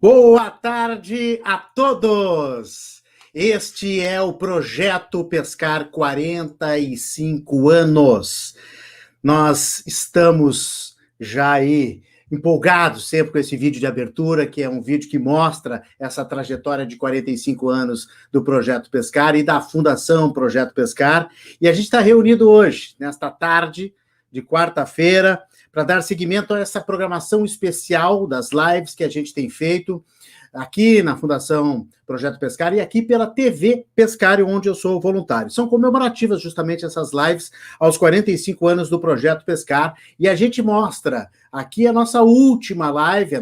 Boa tarde a todos! Este é o Projeto Pescar 45 anos. Nós estamos já aí empolgados sempre com esse vídeo de abertura, que é um vídeo que mostra essa trajetória de 45 anos do Projeto Pescar e da Fundação Projeto Pescar. E a gente está reunido hoje, nesta tarde de quarta-feira, para dar seguimento a essa programação especial das lives que a gente tem feito aqui na Fundação Projeto Pescar e aqui pela TV Pescário, onde eu sou voluntário. São comemorativas justamente essas lives aos 45 anos do Projeto Pescar, e a gente mostra aqui a nossa última live,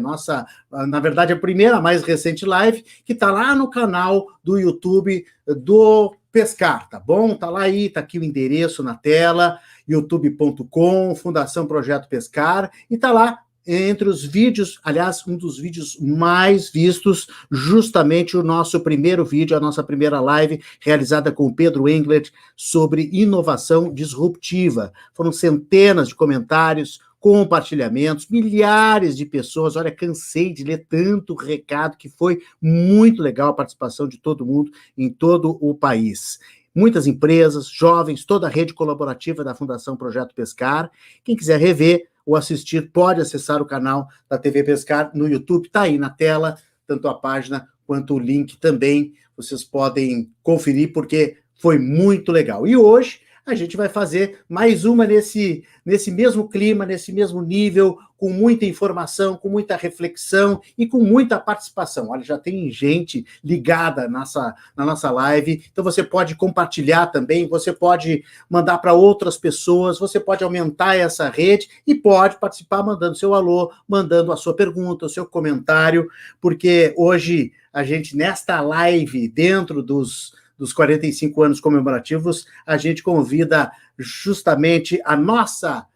na verdade, a primeira, a mais recente live, que está lá no canal do YouTube do Pescar, tá bom? Tá lá aí, tá aqui o endereço na tela, youtube.com, Fundação Projeto Pescar, e tá lá entre os vídeos, aliás, um dos vídeos mais vistos, justamente o nosso primeiro vídeo, a nossa primeira live, realizada com o Pedro Englet, sobre inovação disruptiva. Foram centenas de comentários, compartilhamentos, milhares de pessoas. Olha, cansei de ler tanto recado, que foi muito legal a participação de todo mundo em todo o país. Muitas empresas, jovens, toda a rede colaborativa da Fundação Projeto Pescar. Quem quiser rever ou assistir, pode acessar o canal da TV Pescar no YouTube, está aí na tela, tanto a página quanto o link também, vocês podem conferir, porque foi muito legal. E hoje a gente vai fazer mais uma nesse mesmo clima, nesse mesmo nível, com muita informação, com muita reflexão e com muita participação. Olha, já tem gente ligada na nossa live, então você pode compartilhar também, você pode mandar para outras pessoas, você pode aumentar essa rede e pode participar mandando seu alô, mandando a sua pergunta, o seu comentário, porque hoje a gente, nesta live, dentro dos 45 anos comemorativos, a gente convida justamente a nossa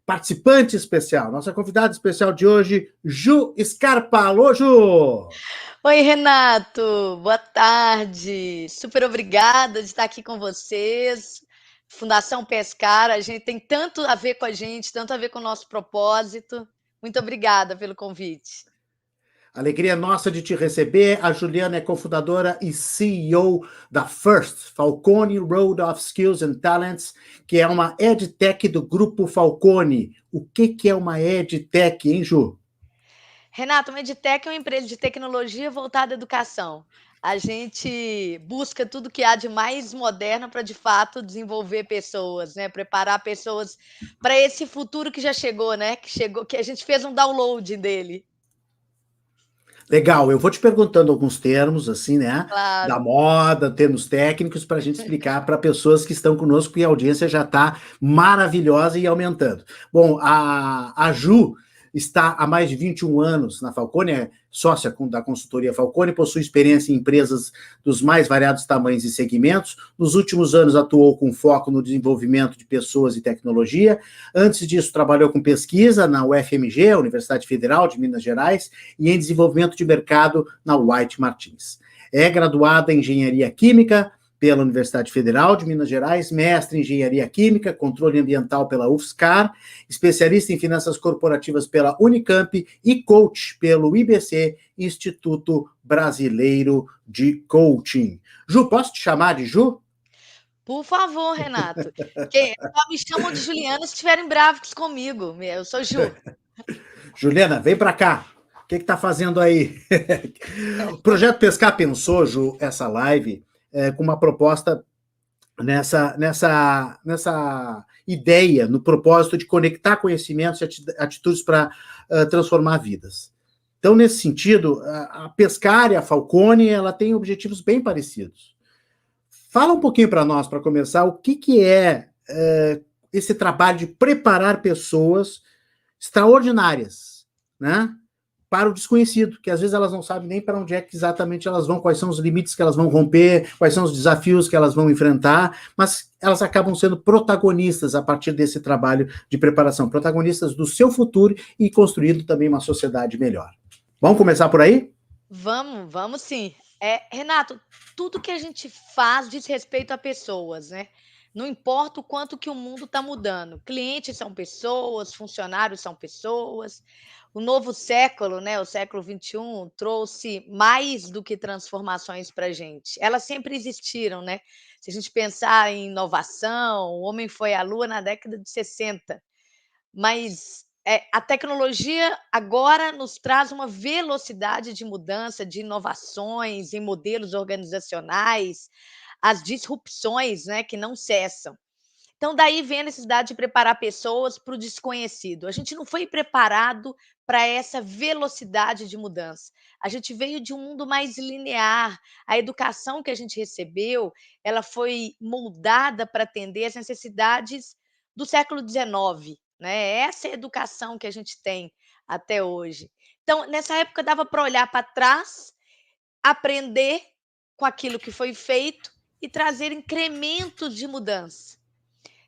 participante especial, nossa convidada especial de hoje, Ju Scarpa. Alô, Ju! Oi, Renato, boa tarde. Super obrigada de estar aqui com vocês. Fundação Pescar, a gente tem tanto a ver com a gente, tanto a ver com o nosso propósito. Muito obrigada pelo convite. Alegria nossa de te receber. A Juliana é cofundadora e CEO da FIRST, Falcone Road of Skills and Talents, que é uma EdTech do Grupo Falcone. O que é uma EdTech, hein, Ju? Renato, uma EdTech é uma empresa de tecnologia voltada à educação. A gente busca tudo que há de mais moderno para, de fato, desenvolver pessoas, né? Preparar pessoas para esse futuro que já chegou, né? Que a gente fez um download dele. Legal, eu vou te perguntando alguns termos, assim, né, da Claro. moda, termos técnicos, para a gente explicar para pessoas que estão conosco, e a audiência já está maravilhosa e aumentando. Bom, a Ju está há mais de 21 anos na Falcone, é sócia da consultoria Falcone, possui experiência em empresas dos mais variados tamanhos e segmentos. Nos últimos anos atuou com foco no desenvolvimento de pessoas e tecnologia. Antes disso, trabalhou com pesquisa na UFMG, a Universidade Federal de Minas Gerais, e em desenvolvimento de mercado na White Martins. É graduada em Engenharia Química pela Universidade Federal de Minas Gerais, mestre em Engenharia Química, Controle Ambiental pela UFSCar, especialista em Finanças Corporativas pela Unicamp e coach pelo IBC, Instituto Brasileiro de Coaching. Ju, posso te chamar de Ju? Por favor, Renato. Só me chamam de Juliana se estiverem bravos comigo. Eu sou Ju. Juliana, vem para cá. O que está fazendo aí? O Projeto Pescar pensou, Ju, essa live com uma proposta nessa ideia, no propósito de conectar conhecimentos e atitudes para transformar vidas. Então, nesse sentido, a Pescar e a Falcone, ela tem objetivos bem parecidos. Fala um pouquinho para nós, para começar, o que é esse trabalho de preparar pessoas extraordinárias, né, para o desconhecido, que às vezes elas não sabem nem para onde é que exatamente elas vão, quais são os limites que elas vão romper, quais são os desafios que elas vão enfrentar, mas elas acabam sendo protagonistas a partir desse trabalho de preparação, protagonistas do seu futuro e construindo também uma sociedade melhor. Vamos começar por aí? Vamos sim. Renato, tudo que a gente faz diz respeito a pessoas, né? Não importa o quanto que o mundo está mudando. Clientes são pessoas, funcionários são pessoas. o novo século, né, o século XXI, trouxe mais do que transformações para a gente. Elas sempre existiram, né? Se a gente pensar em inovação, o homem foi à Lua na década de 60, mas a tecnologia agora nos traz uma velocidade de mudança, de inovações em modelos organizacionais, as disrupções, né, que não cessam. Então, daí vem a necessidade de preparar pessoas para o desconhecido. A gente não foi preparado para essa velocidade de mudança. A gente veio de um mundo mais linear. A educação que a gente recebeu, ela foi moldada para atender às necessidades do século XIX, né? Essa é a educação que a gente tem até hoje. Então, nessa época dava para olhar para trás, aprender com aquilo que foi feito e trazer incrementos de mudança.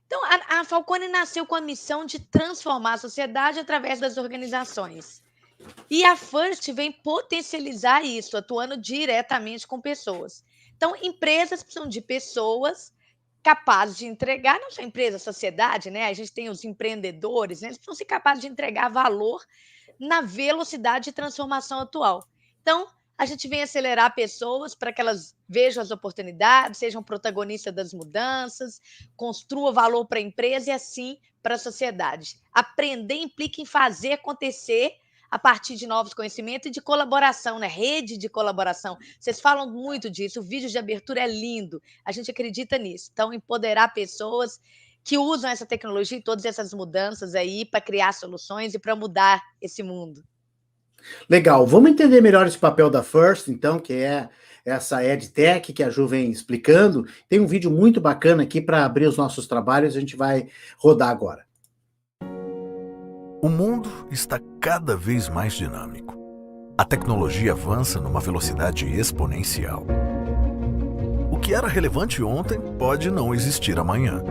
Então, a Falcone nasceu com a missão de transformar a sociedade através das organizações. E a First vem potencializar isso, atuando diretamente com pessoas. Então, empresas precisam de pessoas capazes de entregar, não só empresa, a sociedade, né? A gente tem os empreendedores, né? Eles precisam ser capazes de entregar valor na velocidade de transformação atual. Então, a gente vem acelerar pessoas para que elas vejam as oportunidades, sejam protagonistas das mudanças, construa valor para a empresa e assim para a sociedade. Aprender implica em fazer acontecer a partir de novos conhecimentos e de colaboração, né? Rede de colaboração. Vocês falam muito disso, o vídeo de abertura é lindo, a gente acredita nisso. Então, empoderar pessoas que usam essa tecnologia e todas essas mudanças aí para criar soluções e para mudar esse mundo. Legal, vamos entender melhor esse papel da First, então, que é essa EdTech que a Ju vem explicando. Tem um vídeo muito bacana aqui para abrir os nossos trabalhos, a gente vai rodar agora. O mundo está cada vez mais dinâmico. A tecnologia avança numa velocidade exponencial. O que era relevante ontem pode não existir amanhã.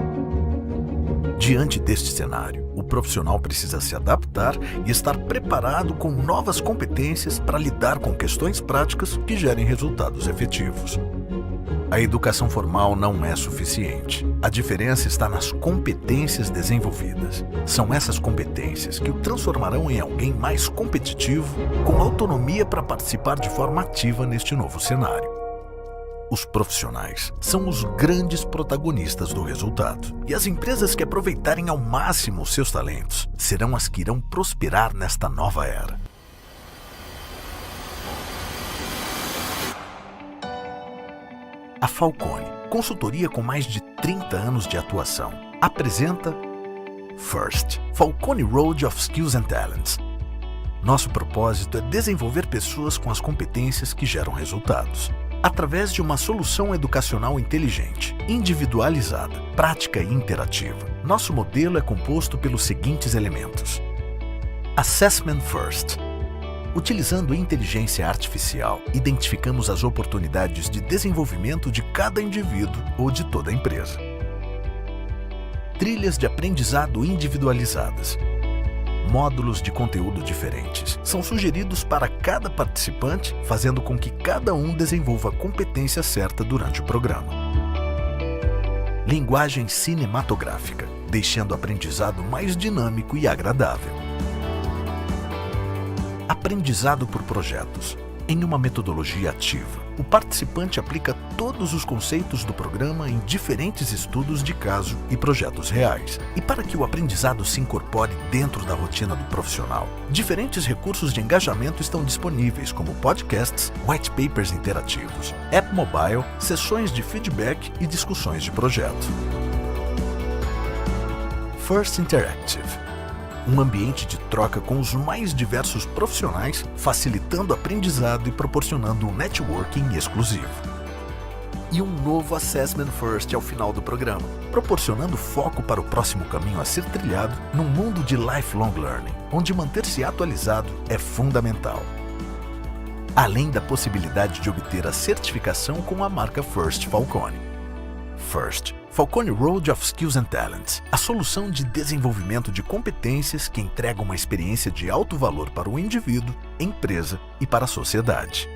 Diante deste cenário, o profissional precisa se adaptar e estar preparado com novas competências para lidar com questões práticas que gerem resultados efetivos. A educação formal não é suficiente. A diferença está nas competências desenvolvidas. São essas competências que o transformarão em alguém mais competitivo, com autonomia para participar de forma ativa neste novo cenário. Os profissionais são os grandes protagonistas do resultado. E as empresas que aproveitarem ao máximo os seus talentos serão as que irão prosperar nesta nova era. A Falcone, consultoria com mais de 30 anos de atuação, apresenta First, Falcone Road of Skills and Talents. Nosso propósito é desenvolver pessoas com as competências que geram resultados, através de uma solução educacional inteligente, individualizada, prática e interativa. Nosso modelo é composto pelos seguintes elementos: Assessment First. Utilizando inteligência artificial, identificamos as oportunidades de desenvolvimento de cada indivíduo ou de toda a empresa. Trilhas de aprendizado individualizadas. Módulos de conteúdo diferentes são sugeridos para cada participante, fazendo com que cada um desenvolva a competência certa durante o programa. Linguagem cinematográfica, deixando o aprendizado mais dinâmico e agradável. Aprendizado por projetos. Em uma metodologia ativa, o participante aplica todos os conceitos do programa em diferentes estudos de caso e projetos reais. E para que o aprendizado se incorpore dentro da rotina do profissional, diferentes recursos de engajamento estão disponíveis, como podcasts, white papers interativos, app mobile, sessões de feedback e discussões de projeto. First Interactive. Um ambiente de troca com os mais diversos profissionais, facilitando o aprendizado e proporcionando um networking exclusivo. E um novo Assessment First ao final do programa, proporcionando foco para o próximo caminho a ser trilhado num mundo de lifelong learning, onde manter-se atualizado é fundamental. Além da possibilidade de obter a certificação com a marca First Falcone. First, Falcone Road of Skills and Talents, a solução de desenvolvimento de competências que entrega uma experiência de alto valor para o indivíduo, empresa e para a sociedade.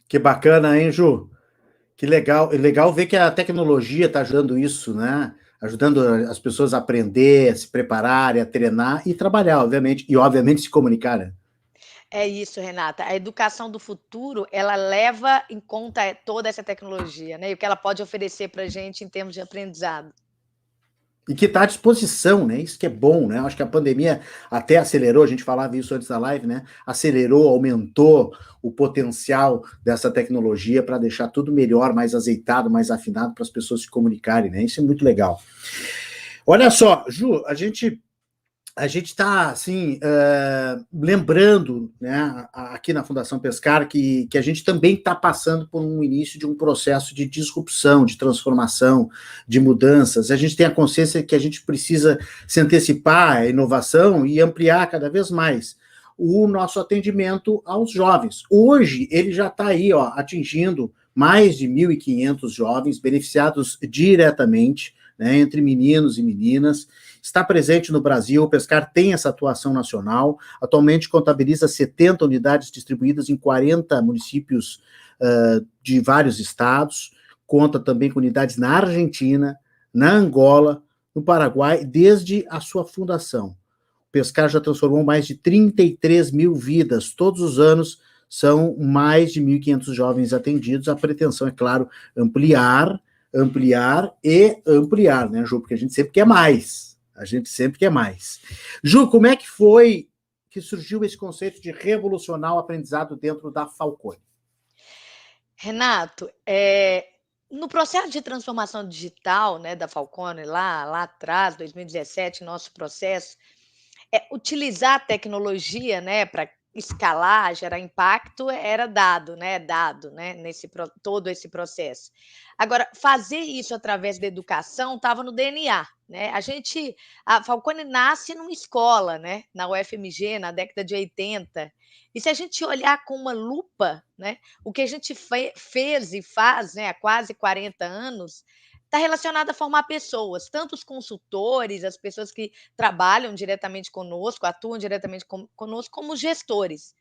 Que bacana, hein, Ju? Que legal. É legal ver que a tecnologia está ajudando isso, né? ajudando as pessoas a aprender, a se prepararem, a treinar e trabalhar, obviamente, e obviamente se comunicar, né? É isso, Renata. A educação do futuro, ela leva em conta toda essa tecnologia, né? E o que ela pode oferecer para a gente em termos de aprendizado. E que está à disposição, né? Isso que é bom, né? Acho que a pandemia até acelerou, a gente falava isso antes da live, né? Acelerou, aumentou o potencial dessa tecnologia para deixar tudo melhor, mais azeitado, mais afinado para as pessoas se comunicarem, né? Isso é muito legal. Olha só, Ju, a gente está, assim, lembrando, né, aqui na Fundação Pescar, que a gente também está passando por um início de um processo de disrupção, de transformação, de mudanças. A gente tem a consciência que a gente precisa se antecipar à inovação e ampliar cada vez mais o nosso atendimento aos jovens. Hoje, ele já está aí, ó, atingindo mais de 1.500 jovens beneficiados diretamente, né, entre meninos e meninas. Está presente no Brasil, o Pescar tem essa atuação nacional, atualmente contabiliza 70 unidades distribuídas em 40 municípios de vários estados, conta também com unidades na Argentina, na Angola, no Paraguai, desde a sua fundação. O Pescar já transformou mais de 33 mil vidas, todos os anos são mais de 1.500 jovens atendidos, a pretensão é, claro, ampliar, né, Ju, porque a gente sempre quer mais. A gente sempre quer mais. Ju, como é que foi que surgiu esse conceito de revolucionar o aprendizado dentro da Falcone? Renato, no processo de transformação digital, né, da Falcone, lá atrás, 2017, nosso processo, utilizar a tecnologia, né, para escalar, gerar impacto, era dado, né, todo esse processo. Agora, fazer isso através da educação estava no DNA, né? A Falcone nasce numa escola, né, na UFMG, na década de 80. E se a gente olhar com uma lupa, né, o que a gente fez e faz, né, há quase 40 anos, está relacionado a formar pessoas, tanto os consultores, as pessoas que trabalham diretamente conosco, atuam diretamente conosco, como os gestores.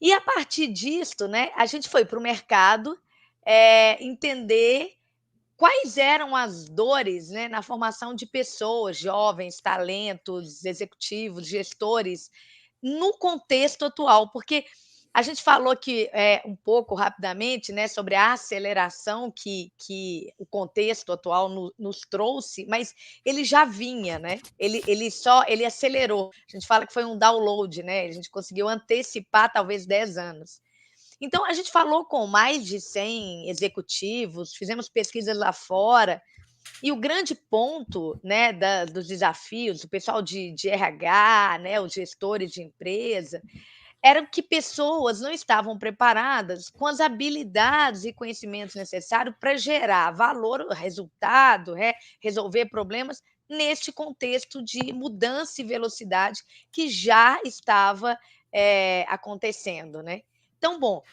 E a partir disso, né, a gente foi para o mercado entender quais eram as dores, né, na formação de pessoas, jovens, talentos, executivos, gestores, no contexto atual, porque a gente falou que um pouco rapidamente, né, sobre a aceleração que o contexto atual nos trouxe, mas ele já vinha, né? Ele acelerou. A gente fala que foi um download, né? A gente conseguiu antecipar talvez 10 anos. Então, a gente falou com mais de 100 executivos, fizemos pesquisas lá fora, e o grande ponto, né, dos desafios, o pessoal de RH, né, os gestores de empresa, eram que pessoas não estavam preparadas com as habilidades e conhecimentos necessários para gerar valor, resultado, resolver problemas neste contexto de mudança e velocidade que já estava acontecendo, né? Então, bom,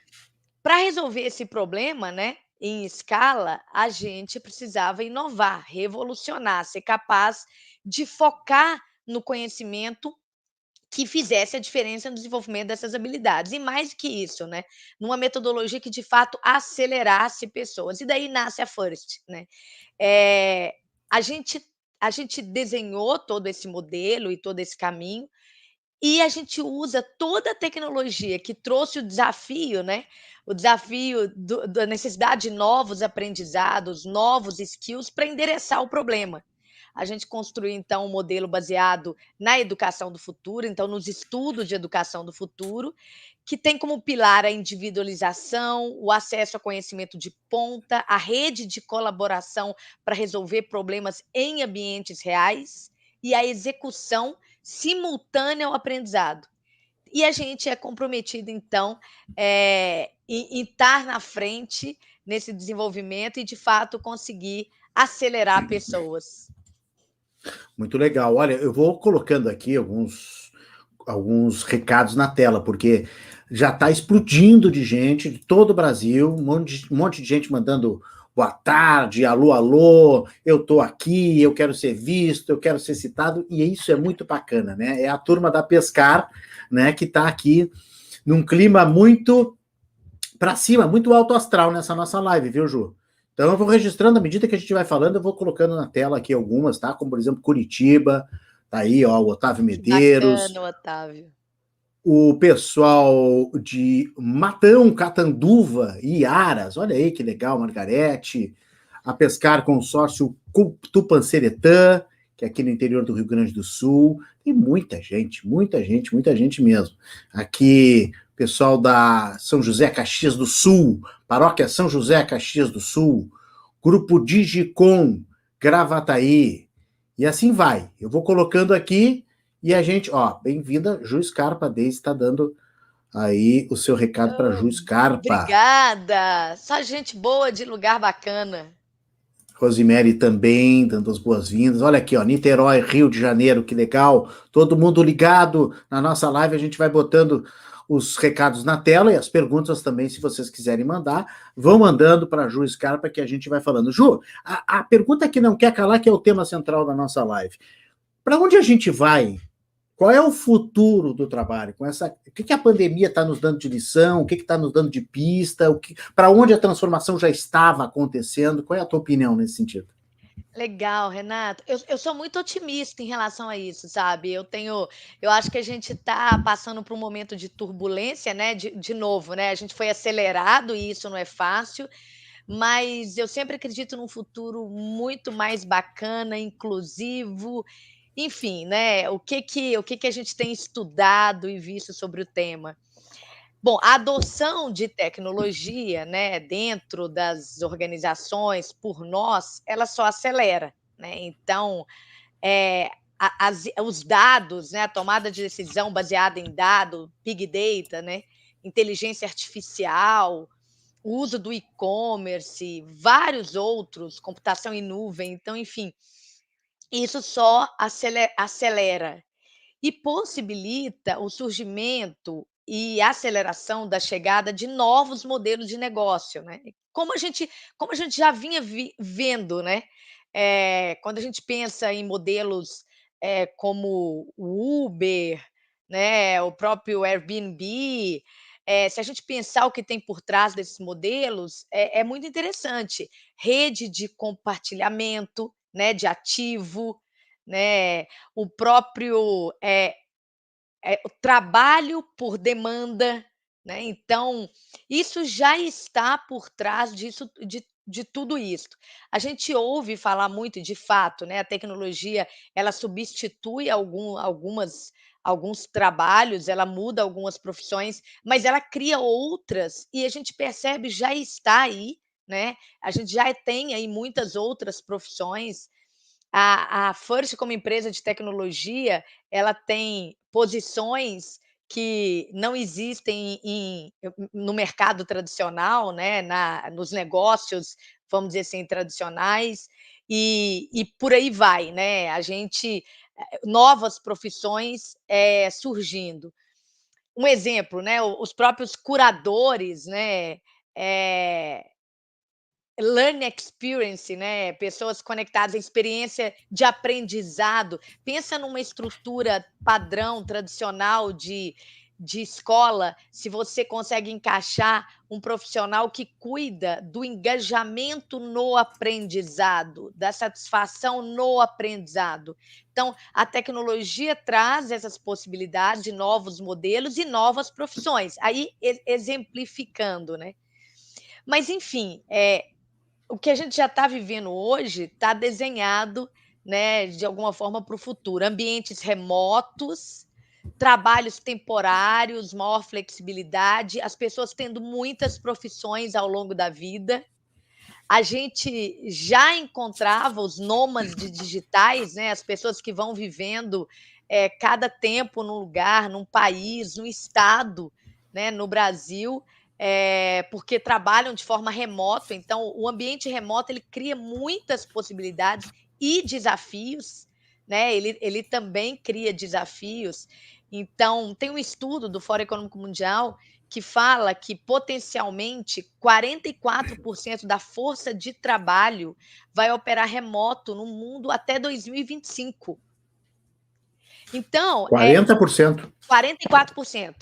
para resolver esse problema, né, em escala, a gente precisava inovar, revolucionar, ser capaz de focar no conhecimento que fizesse a diferença no desenvolvimento dessas habilidades. E mais que isso, né, numa metodologia que de fato acelerasse pessoas. E daí nasce a First, né? Eh, a gente a gente desenhou todo esse modelo e todo esse caminho, e a gente usa toda a tecnologia que trouxe o desafio, né, o desafio da necessidade de novos aprendizados, novos skills para endereçar o problema. A gente construiu, então, um modelo baseado na educação do futuro, então, nos estudos de educação do futuro, que tem como pilar a individualização, o acesso a conhecimento de ponta, a rede de colaboração para resolver problemas em ambientes reais e a execução simultânea ao aprendizado. E a gente é comprometido, então, em estar na frente nesse desenvolvimento e, de fato, conseguir acelerar pessoas. Muito legal. Olha, eu vou colocando aqui alguns recados na tela, porque já está explodindo de gente de todo o Brasil, um monte de gente mandando boa tarde, alô, alô, eu estou aqui, eu quero ser visto, eu quero ser citado, e isso é muito bacana, né? É a turma da Pescar, né, que está aqui num clima muito para cima, muito alto astral nessa nossa live, viu, Ju? Então eu vou registrando, à medida que a gente vai falando, eu vou colocando na tela aqui algumas, tá? Como, por exemplo, Curitiba, tá aí, ó, o Otávio Que Medeiros, bacana, Otávio. o pessoal de Matão, Catanduva e Aras, olha aí que legal, Margarete, a Pescar Consórcio Tupanceretã, que é aqui no interior do Rio Grande do Sul, tem muita gente mesmo. Aqui, pessoal da São José Caxias do Sul, Paróquia São José Caxias do Sul, Grupo Digicom, Gravataí, e assim vai. Eu vou colocando aqui e a gente, ó, bem-vinda, Ju Scarpa, Deise está dando aí o seu recado para Ju Scarpa. Obrigada! Só gente boa de lugar bacana. Rosemary também, dando as boas-vindas. Olha aqui, ó, Niterói, Rio de Janeiro, que legal. Todo mundo ligado na nossa live, a gente vai botando os recados na tela e as perguntas também, se vocês quiserem mandar, vão mandando para a Ju Scarpa que a gente vai falando. Ju, a pergunta que não quer calar, que é o tema central da nossa live. Para onde a gente vai? Qual é o futuro do trabalho? O que a pandemia está nos dando de lição? O que está nos dando de pista? Para onde a transformação já estava acontecendo? Qual é a tua opinião nesse sentido? Legal, Renato. Eu sou muito otimista em relação a isso, sabe? Eu acho que a gente está passando por um momento de turbulência, né? De novo, né? A gente foi acelerado e isso não é fácil, mas eu sempre acredito num futuro muito mais bacana, inclusivo, enfim, né? O que a gente tem estudado e visto sobre o tema? Bom, a adoção de tecnologia, né, dentro das organizações por nós, ela só acelera, né? Então, eh, os dados, né, a tomada de decisão baseada em dado, big data, né, inteligência artificial, o uso do e-commerce, vários outros, computação em nuvem, então, enfim, isso só acelera e possibilita o surgimento e aceleração da chegada de novos modelos de negócio, né. Como a gente já vinha vendo, né, quando a gente pensa em modelos, como o Uber, né, o próprio Airbnb, se a gente pensar o que tem por trás desses modelos, é muito interessante. Rede de compartilhamento, né, de ativo, né, o próprio, o trabalho por demanda, né, então, isso já está por trás disso de tudo isso. A gente ouve falar muito, de fato, né, a tecnologia, ela substitui alguns trabalhos, ela muda algumas profissões, mas ela cria outras e a gente percebe já está aí, né, a gente já tem aí muitas outras profissões. A First, como empresa de tecnologia, ela tem posições que não existem no mercado tradicional, né, nos negócios, vamos dizer assim, tradicionais, e por aí vai, né, novas profissões, surgindo. Um exemplo, né, os próprios curadores, né, eh learning experience, né, pessoas conectadas à experiência de aprendizado. Pensa numa estrutura padrão, tradicional de escola, se você consegue encaixar um profissional que cuida do engajamento no aprendizado, da satisfação no aprendizado. Então, a tecnologia traz essas possibilidades de novos modelos e novas profissões, aí exemplificando, né. Mas enfim, o que a gente já está vivendo hoje está desenhado, né, de alguma forma para o futuro. Ambientes remotos, trabalhos temporários, maior flexibilidade, as pessoas tendo muitas profissões ao longo da vida. A gente já encontrava os nômades digitais, né, as pessoas que vão vivendo, cada tempo num lugar, num país, num estado, né, no Brasil, porque trabalham de forma remota, então o ambiente remoto ele cria muitas possibilidades e desafios, né, ele também cria desafios. Então tem um estudo do Fórum Econômico Mundial que fala que potencialmente 44% da força de trabalho vai operar remoto no mundo até 2025. Então, 40%. 44%,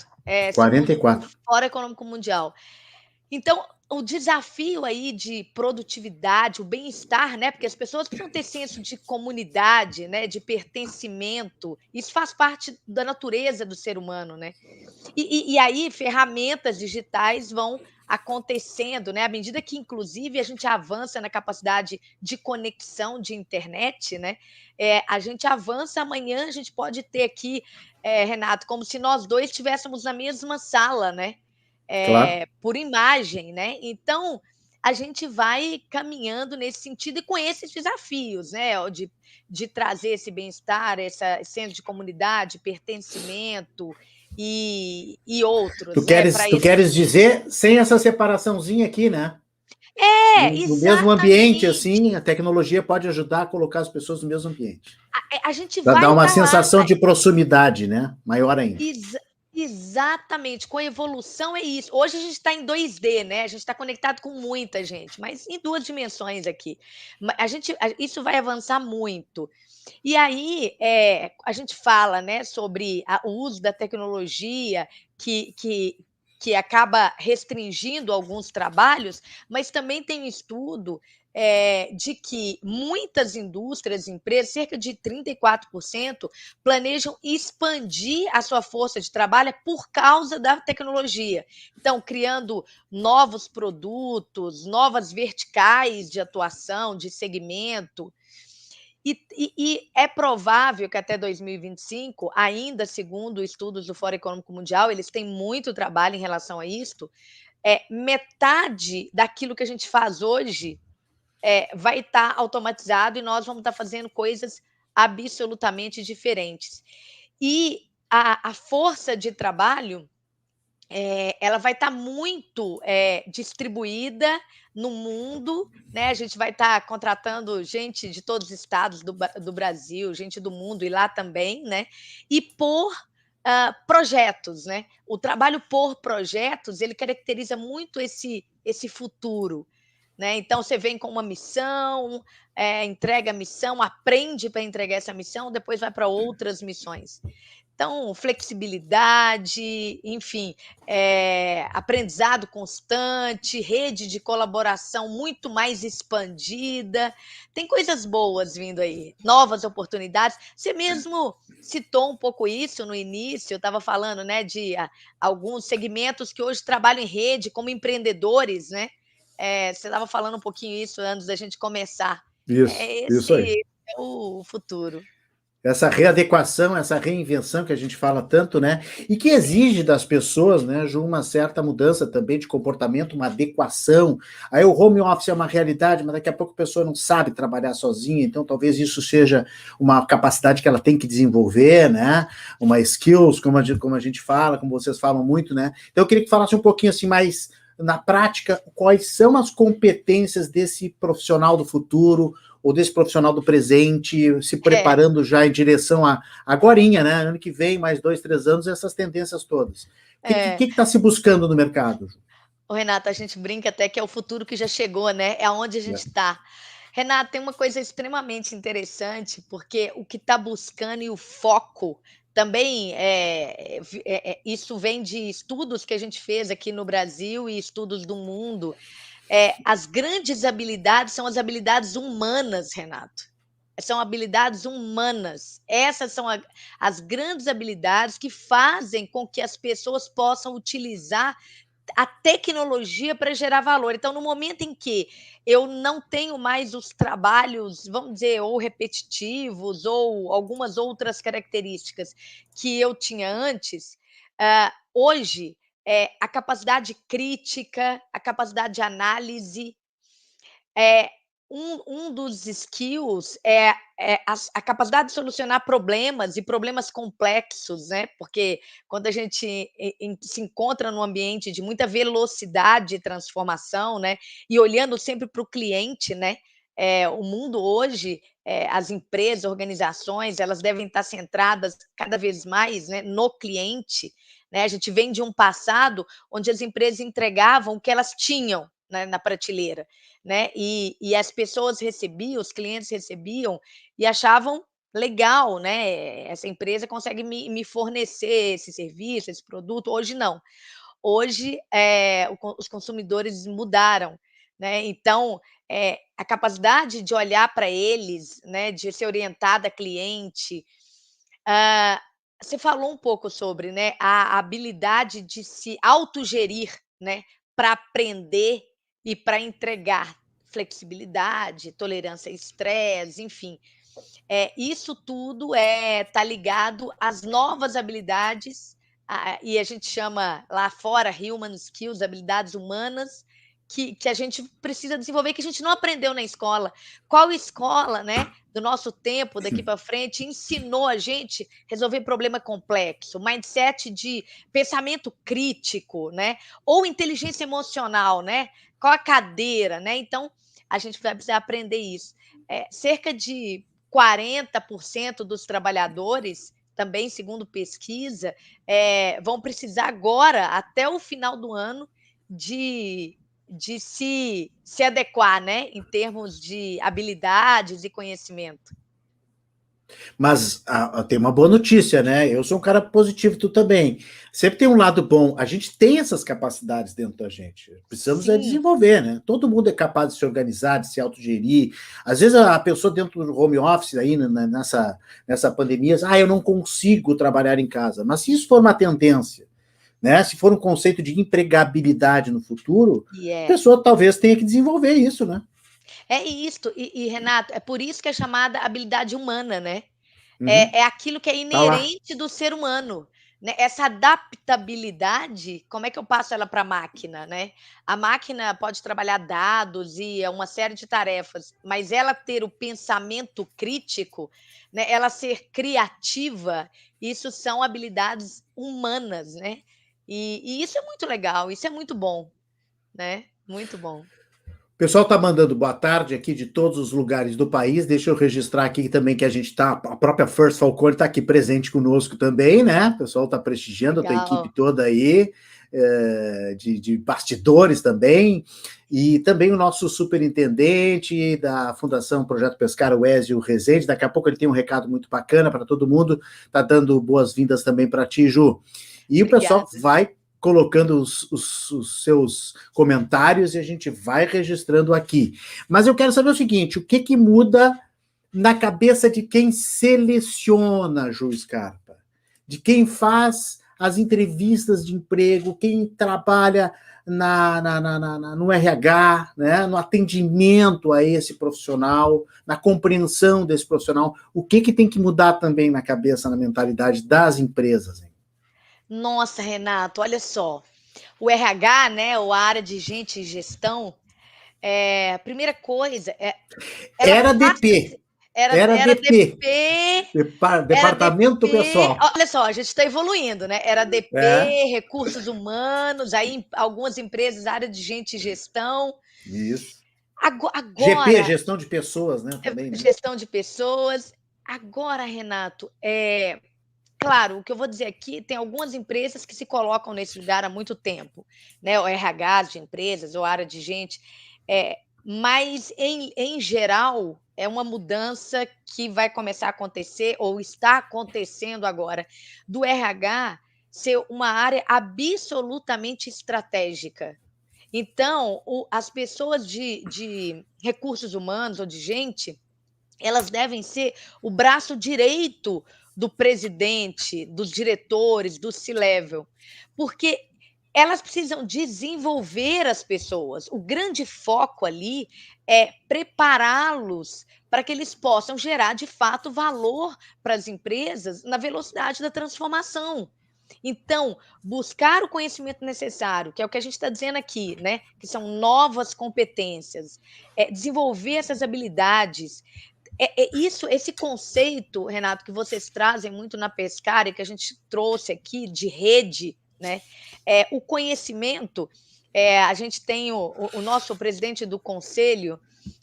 segundo o 44%. Fórum Econômico Mundial. Então, o desafio aí de produtividade, o bem-estar, né, porque as pessoas precisam ter senso de comunidade, né, de pertencimento, isso faz parte da natureza do ser humano, né. E aí ferramentas digitais vão acontecendo, né, à medida que inclusive a gente avança na capacidade de conexão de internet, né, a gente avança, amanhã a gente pode ter aqui, Renato, como se nós 2 estivéssemos na mesma sala, né, Claro. por imagem, né. Então, a gente vai caminhando nesse sentido e com esses desafios, né, ó, de trazer esse bem-estar, esse senso de comunidade, pertencimento e Tu outros, né, queres, para tu esse queres dizer sem essa separaçãozinha aqui, né? No mesmo ambiente, exatamente. assim, a tecnologia pode ajudar a colocar as pessoas no mesmo ambiente. A gente Para dar vai uma para lá. sensação de proximidade, né? Maior ainda. Exatamente, com a evolução é isso. Hoje a gente está em 2D, né, a gente está conectado com muita gente, mas em 2 dimensões aqui. Isso vai avançar muito. E aí, a gente fala, né, sobre o uso da tecnologia que acaba restringindo alguns trabalhos, mas também tem um estudo, de que muitas indústrias e empresas, cerca de 34%, planejam expandir a sua força de trabalho por causa da tecnologia. Então, criando novos produtos, novas verticais de atuação, de segmento, e é provável que até 2025, ainda segundo estudos do Fórum Econômico Mundial, eles têm muito trabalho em relação a isto, metade daquilo que a gente faz hoje, vai estar automatizado e nós vamos estar fazendo coisas absolutamente diferentes. E a força de trabalho, ela vai estar muito, distribuída no mundo, né, a gente vai estar contratando gente de todos os estados do Brasil, gente do mundo e lá também, né, e por, projetos, né. O trabalho por projetos, ele caracteriza muito esse futuro, né, então você vem com uma missão, entrega a missão, aprende para entregar essa missão, depois vai para outras missões. Então, flexibilidade, enfim, aprendizado constante, rede de colaboração muito mais expandida. Tem coisas boas vindo aí, novas oportunidades. Você mesmo citou um pouco isso no início, eu estava falando, né, de alguns segmentos que hoje trabalham em rede como empreendedores, né? Você estava falando um pouquinho isso antes da gente começar. Isso aí. Esse é o futuro. Essa readequação, essa reinvenção que a gente fala tanto, né? E que Sim. exige das pessoas, né, Ju, uma certa mudança também de comportamento, uma adequação. Aí o home office é uma realidade, mas daqui a pouco a pessoa não sabe trabalhar sozinha, então talvez isso seja uma capacidade que ela tem que desenvolver, né? Uma skills, como a gente fala, como vocês falam muito, né? Então eu queria que falasse um pouquinho assim mais na prática, quais são as competências desse profissional do futuro, ou desse profissional do presente, se É, preparando já em direção a agorinha, né? Ano que vem, mais 2, 3 anos, essas tendências todas. O que é. está se buscando no mercado? Ô, Renata, a gente brinca até que é o futuro que já chegou, né? É aonde a gente está. Renata, tem uma coisa extremamente interessante, porque o que está buscando e o foco também isso vem de estudos que a gente fez aqui no Brasil e estudos do mundo. As grandes habilidades são as habilidades humanas, Renato. São habilidades humanas. Essas são as grandes habilidades que fazem com que as pessoas possam utilizar a tecnologia para gerar valor. Então, no momento em que eu não tenho mais os trabalhos, vamos dizer, ou repetitivos, ou algumas outras características que eu tinha antes, hoje, a capacidade crítica, a capacidade de análise, é, um dos skills é a capacidade de solucionar problemas e problemas complexos, né? Porque quando a gente se encontra num ambiente de muita velocidade e transformação, né? E olhando sempre para o cliente, né? O mundo hoje, as empresas, organizações, elas devem estar centradas cada vez mais, né, no cliente, né? A gente vem de um passado onde as empresas entregavam o que elas tinham, né, na prateleira, né? E as pessoas recebiam, os clientes recebiam e achavam legal, né? Essa empresa consegue me fornecer esse serviço, esse produto. Hoje não. hoje os consumidores mudaram, né? Então, a capacidade de olhar para eles, né, de ser orientada a cliente. Ah, você falou um pouco sobre, né, a habilidade de se autogerir, né, para aprender e para entregar flexibilidade, tolerância a estresse, enfim. Isso tudo tá ligado às novas habilidades, e a gente chama lá fora human skills, habilidades humanas, que a gente precisa desenvolver, que a gente não aprendeu na escola. Qual escola, né, do nosso tempo, daqui para frente, ensinou a gente resolver problema complexo, mindset de pensamento crítico, né, ou inteligência emocional, né? Qual a cadeira, né? Então, a gente vai precisar aprender isso. Cerca de 40% dos trabalhadores, também segundo pesquisa, vão precisar agora, até o final do ano, de, de se adequar, né, em termos de habilidades e conhecimento. Mas tem uma boa notícia, né? Eu sou um cara positivo, tu também. Sempre tem um lado bom. A gente tem essas capacidades dentro da gente. Precisamos Sim, desenvolver, né? Todo mundo é capaz de se organizar, de se autogerir. Às vezes a pessoa dentro do home office, aí, nessa pandemia, eu não consigo trabalhar em casa. Mas se isso for uma tendência, né? Se for um conceito de empregabilidade no futuro, e a pessoa talvez tenha que desenvolver isso, né? é isso. Renato, é por isso que é chamada habilidade humana, né? Uhum. É aquilo que é Tá lá. inerente do ser humano, né? Essa adaptabilidade, como é que eu passo ela para a máquina, né? A máquina pode trabalhar dados e uma série de tarefas, mas ela ter o pensamento crítico, né? Ela ser criativa, isso são habilidades humanas, né? E isso é muito legal, isso é muito bom, né? Muito bom. O pessoal está mandando boa tarde aqui de todos os lugares do país. Deixa eu registrar aqui também que a gente está, a própria First Falcone está aqui presente conosco também, né? O pessoal está prestigiando a tua equipe Legal. toda aí, de bastidores também. E também o nosso superintendente da Fundação Projeto Pescar, o Ézio Rezende. Daqui a pouco ele tem um recado muito bacana para todo mundo. Está dando boas-vindas também para ti, Ju. E o pessoal Obrigada. vai colocando os seus comentários e a gente vai registrando aqui. Mas eu quero saber o seguinte, o que muda na cabeça de quem seleciona, Ju Scarpa? De quem faz as entrevistas de emprego, quem trabalha no RH, né, no atendimento a esse profissional, na compreensão desse profissional, o que tem que mudar também na cabeça, na mentalidade das empresas? Hein? Nossa, Renato, olha só. O RH, né, ou a área de gente e gestão, a primeira coisa, ela Era passa a DP, ser era era era DP, DP era Departamento DP Pessoal. olha só, a gente está evoluindo, né, era É, DP, recursos humanos, aí algumas empresas, área de gente e gestão. isso. GP, Agora, gestão de pessoas, né, também, né? gestão de pessoas. Agora, Renato, claro, o que eu vou dizer aqui, tem algumas empresas que se colocam nesse lugar há muito tempo, né, o RHs de empresas ou área de gente, mas em geral, é uma mudança que vai começar a acontecer ou está acontecendo agora, do RH ser uma área absolutamente estratégica. Então, as pessoas de recursos humanos ou de gente, elas devem ser o braço direito do presidente, dos diretores, do C-level, porque elas precisam desenvolver as pessoas. O grande foco ali é prepará-los para que eles possam gerar, de fato, valor para as empresas na velocidade da transformação. Então, buscar o conhecimento necessário, que é o que a gente está dizendo aqui, né? Que são novas competências, desenvolver essas habilidades, esse conceito, Renato, que vocês trazem muito na Pescara, que a gente trouxe aqui de rede, né? O conhecimento, a gente tem o nosso presidente do conselho,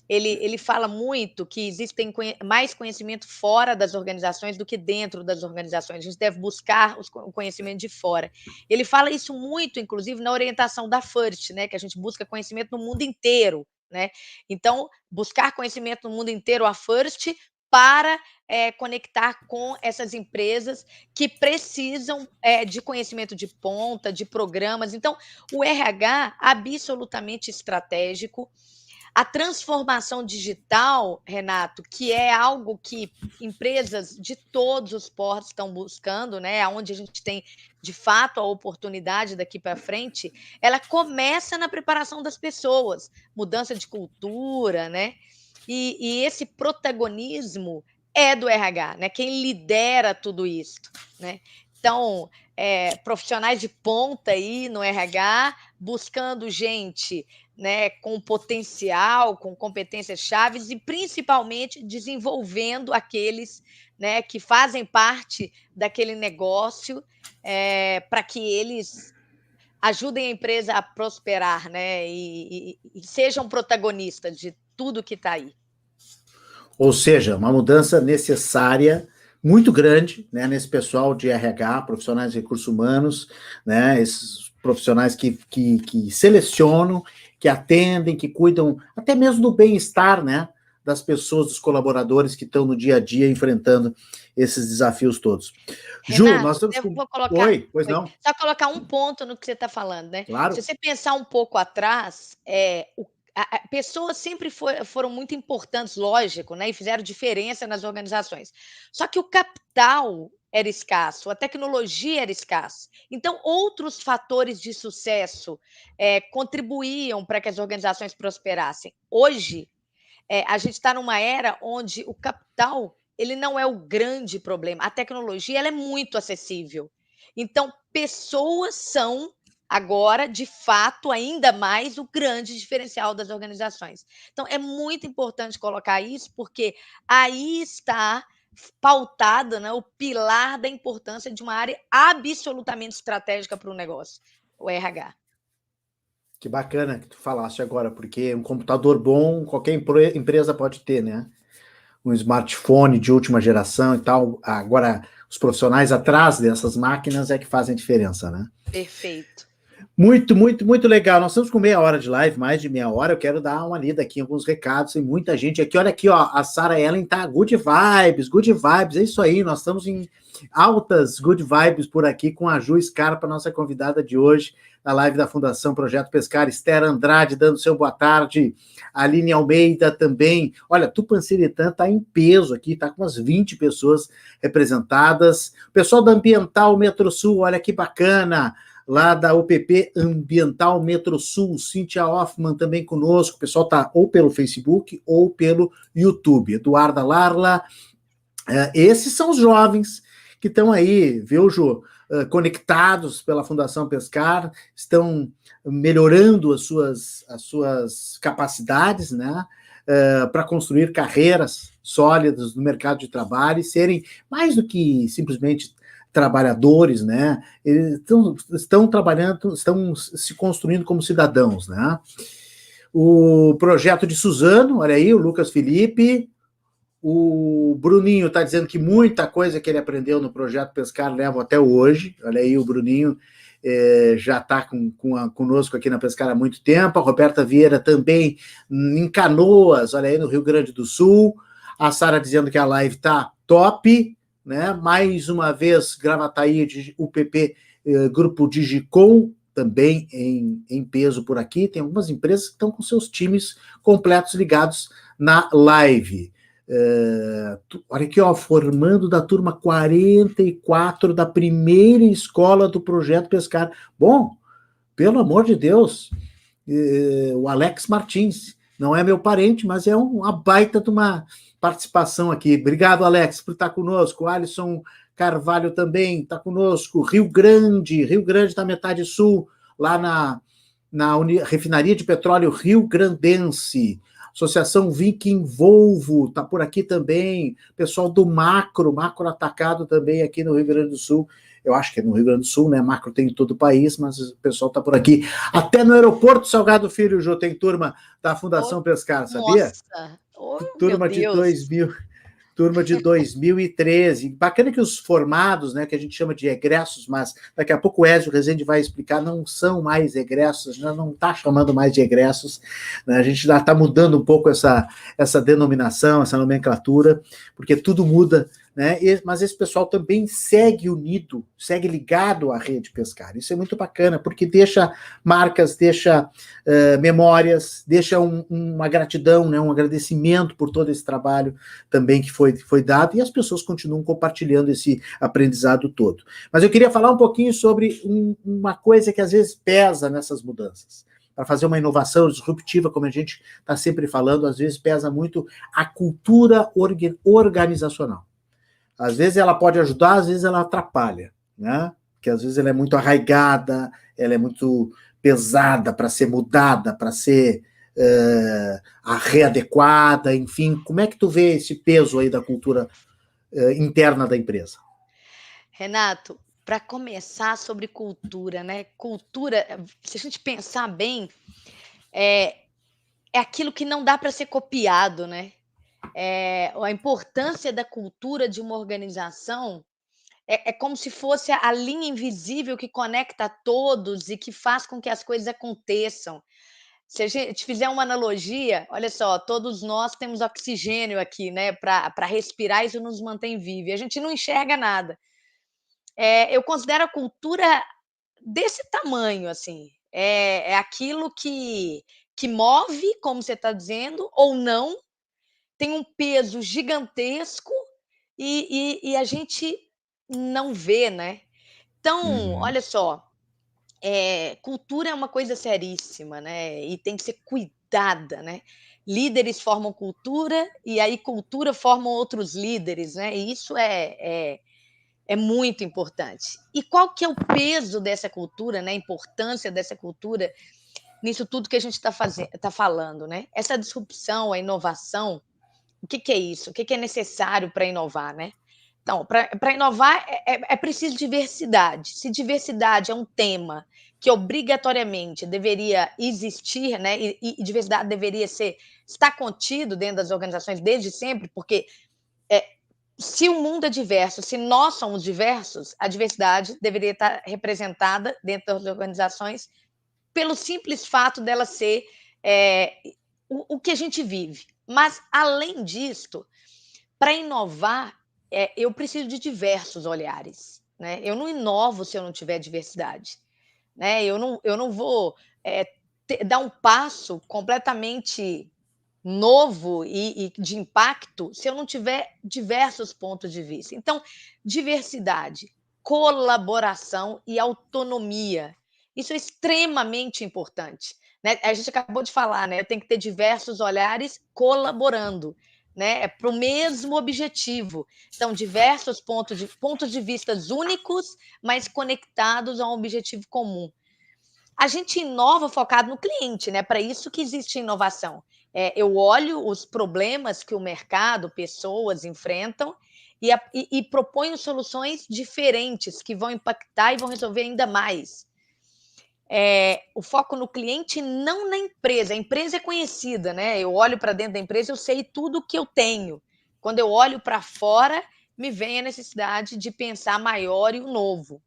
ele fala muito que existem mais conhecimento fora das organizações do que dentro das organizações. A gente deve buscar o conhecimento de fora. Ele fala isso muito, inclusive, na orientação da FIRST, né? Que a gente busca conhecimento no mundo inteiro, né? Então, buscar conhecimento no mundo inteiro, a FIRST, para conectar com essas empresas que precisam de conhecimento de ponta, de programas. Então, o RH absolutamente estratégico. A transformação digital, Renato, que é algo que empresas de todos os portos estão buscando, né? Onde a gente tem, de fato, a oportunidade daqui para frente, ela começa na preparação das pessoas, mudança de cultura, né? E esse protagonismo é do RH, né? Quem lidera tudo isso, né? Então, profissionais de ponta aí no RH, buscando gente, né, com potencial, com competências chaves e principalmente desenvolvendo aqueles, né, que fazem parte daquele negócio, para que eles ajudem a empresa a prosperar, né, e sejam protagonistas de tudo que está aí. Ou seja, uma mudança necessária, muito grande, né, nesse pessoal de RH, profissionais de recursos humanos, né, esses profissionais que selecionam, que atendem, que cuidam até mesmo do bem-estar, né, das pessoas, dos colaboradores que estão no dia a dia enfrentando esses desafios todos. Renato, Ju, nós estamos eu com... vou colocar... Oi, pois não? Só colocar um ponto no que você está falando, né? Claro. Se você pensar um pouco atrás, pessoas sempre foram muito importantes, lógico, né? E fizeram diferença nas organizações. Só que o capital era escasso, a tecnologia era escassa. Então, outros fatores de sucesso contribuíam para que as organizações prosperassem. Hoje, a gente está numa era onde o capital ele não é o grande problema. A tecnologia ela é muito acessível. Então, pessoas são agora, de fato, ainda mais o grande diferencial das organizações. Então, é muito importante colocar isso, porque aí está pautada, né, o pilar da importância de uma área absolutamente estratégica para o negócio, o RH. Que bacana que tu falaste agora, porque um computador bom qualquer empresa pode ter, né? Um smartphone de última geração e tal. Agora, os profissionais atrás dessas máquinas é que fazem diferença, né? Perfeito. Muito, muito, muito legal. Nós estamos com meia hora de live, mais de meia hora. Eu quero dar uma lida aqui em alguns recados. Tem muita gente aqui. Olha aqui, ó. A Sarah Ellen tá good vibes. É isso aí. Nós estamos em altas good vibes por aqui com a Ju Scarpa, nossa convidada de hoje, na live da Fundação Projeto Pescar. Esther Andrade dando seu boa tarde. Aline Almeida também. Olha, Tupanciretã tá em peso aqui, tá com umas 20 pessoas representadas. O pessoal da Ambiental Metro Sul, olha que bacana. Lá da UPP Ambiental Metro Sul, Cíntia Hoffmann também conosco. O pessoal está ou pelo Facebook ou pelo YouTube. Eduarda Larla. Esses são os jovens que estão aí, viu, Ju? Conectados pela Fundação Pescar, estão melhorando as suas capacidades, né? Para construir carreiras sólidas no mercado de trabalho e serem mais do que simplesmente trabalhadores, né? Eles estão trabalhando, estão se construindo como cidadãos, né? O projeto de Suzano, olha aí, o Lucas Felipe, o Bruninho está dizendo que muita coisa que ele aprendeu no projeto Pescar leva até hoje. Olha aí, o Bruninho já está conosco aqui na Pescar há muito tempo. A Roberta Vieira também em Canoas, olha aí, no Rio Grande do Sul. A Sara dizendo que a live está top, né? Mais uma vez, Gravataí, UPP, Grupo Digicom, também em peso por aqui. Tem algumas empresas que estão com seus times completos ligados na live. Olha aqui, ó, formando da turma 44 da primeira escola do Projeto Pescar. Bom, pelo amor de Deus, o Alex Martins, não é meu parente, mas é uma baita de uma participação aqui. Obrigado, Alex, por estar conosco. O Alisson Carvalho também está conosco. Rio Grande está metade sul, lá na Refinaria de Petróleo Rio Grandense. Associação Viking Volvo está por aqui também. Pessoal do Macro Atacado também aqui no Rio Grande do Sul. Eu acho que é no Rio Grande do Sul, né? Macro tem em todo o país, mas o pessoal está por aqui. Até no aeroporto Salgado Filho, Jô, tem turma da Fundação Pescar, sabia? Nossa! Oh, turma meu de Deus. 2000. turma de 2013. Bacana que os formados, né, que a gente chama de egressos, mas daqui a pouco o Ezio Rezende vai explicar, não são mais egressos, já não está chamando mais de egressos, né, a gente já está mudando um pouco essa denominação, essa nomenclatura, porque tudo muda, né, mas esse pessoal também segue unido, segue ligado à rede Pescar. Isso é muito bacana, porque deixa marcas, deixa memórias, deixa uma gratidão, né, um agradecimento por todo esse trabalho também que foi dado, e as pessoas continuam compartilhando esse aprendizado todo. Mas eu queria falar um pouquinho sobre uma coisa que às vezes pesa nessas mudanças. Para fazer uma inovação disruptiva, como a gente está sempre falando, às vezes pesa muito a cultura organizacional. Às vezes ela pode ajudar, às vezes ela atrapalha, né? Porque às vezes ela é muito arraigada, ela é muito pesada para ser mudada, para ser readequada, enfim. Como é que tu vê esse peso aí da cultura interna da empresa? Renato, para começar sobre cultura, né? Cultura, se a gente pensar bem, é aquilo que não dá para ser copiado, né? A importância da cultura de uma organização é como se fosse a linha invisível que conecta a todos e que faz com que as coisas aconteçam. Se a gente fizer uma analogia, olha só, todos nós temos oxigênio aqui, né, para respirar, isso nos mantém vivos. E a gente não enxerga nada. Eu considero a cultura desse tamanho, assim. É aquilo que move, como você está dizendo, ou não, tem um peso gigantesco e a gente não vê, né? Então, olha só, cultura é uma coisa seríssima, né? E tem que ser cuidada, né? Líderes formam cultura e aí cultura formam outros líderes, né? E isso é muito importante. E qual que é o peso dessa cultura, né? A importância dessa cultura nisso tudo que a gente está falando, né? Essa disrupção, a inovação, o que é isso? O que é necessário para inovar, né? Então, para inovar é preciso diversidade. Se diversidade é um tema que obrigatoriamente deveria existir, né? E diversidade deveria estar contido dentro das organizações desde sempre, porque se o mundo é diverso, se nós somos diversos, a diversidade deveria estar representada dentro das organizações pelo simples fato dela ser o que a gente vive. Mas, além disso, para inovar, eu preciso de diversos olhares, né? Eu não inovo se eu não tiver diversidade, né? Eu não vou dar um passo completamente novo e de impacto se eu não tiver diversos pontos de vista. Então, diversidade, colaboração e autonomia. Isso é extremamente importante, né? A gente acabou de falar, né? Tem que ter diversos olhares colaborando, né? Para o mesmo objetivo. Então, diversos pontos de vistas únicos, mas conectados a um objetivo comum. A gente inova focado no cliente, né? Para isso que existe inovação. Eu olho os problemas que o mercado, pessoas enfrentam e proponho soluções diferentes que vão impactar e vão resolver ainda mais. O foco no cliente, não na empresa. A empresa é conhecida, né? Eu olho para dentro da empresa, eu sei tudo o que eu tenho. Quando eu olho para fora, me vem a necessidade de pensar maior e o novo.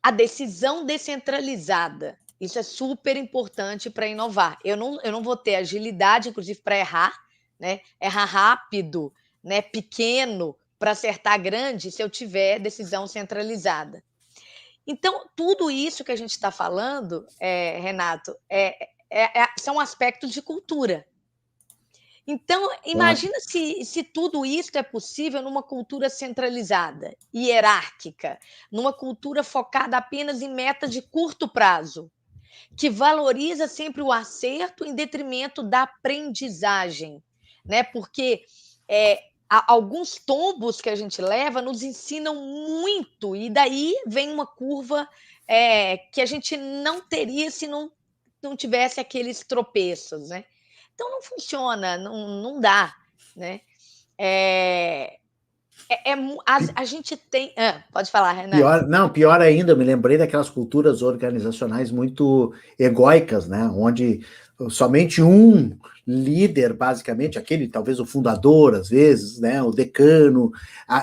A decisão descentralizada. Isso é super importante para inovar. Eu não vou ter agilidade, inclusive, para errar, né? Errar rápido, né? Pequeno, para acertar grande, se eu tiver decisão centralizada. Então, tudo isso que a gente está falando, Renato, são aspectos de cultura. Então, imagina se tudo isso é possível numa cultura centralizada, hierárquica, numa cultura focada apenas em metas de curto prazo, que valoriza sempre o acerto em detrimento da aprendizagem, né? Porque alguns tombos que a gente leva nos ensinam muito, e daí vem uma curva que a gente não teria se não tivesse aqueles tropeços, né? Então não funciona, não dá, né? A gente tem. Pode falar, Renato. Pior ainda, eu me lembrei daquelas culturas organizacionais muito egóicas, né? Onde somente um líder, basicamente, aquele, talvez o fundador, às vezes, né, o decano,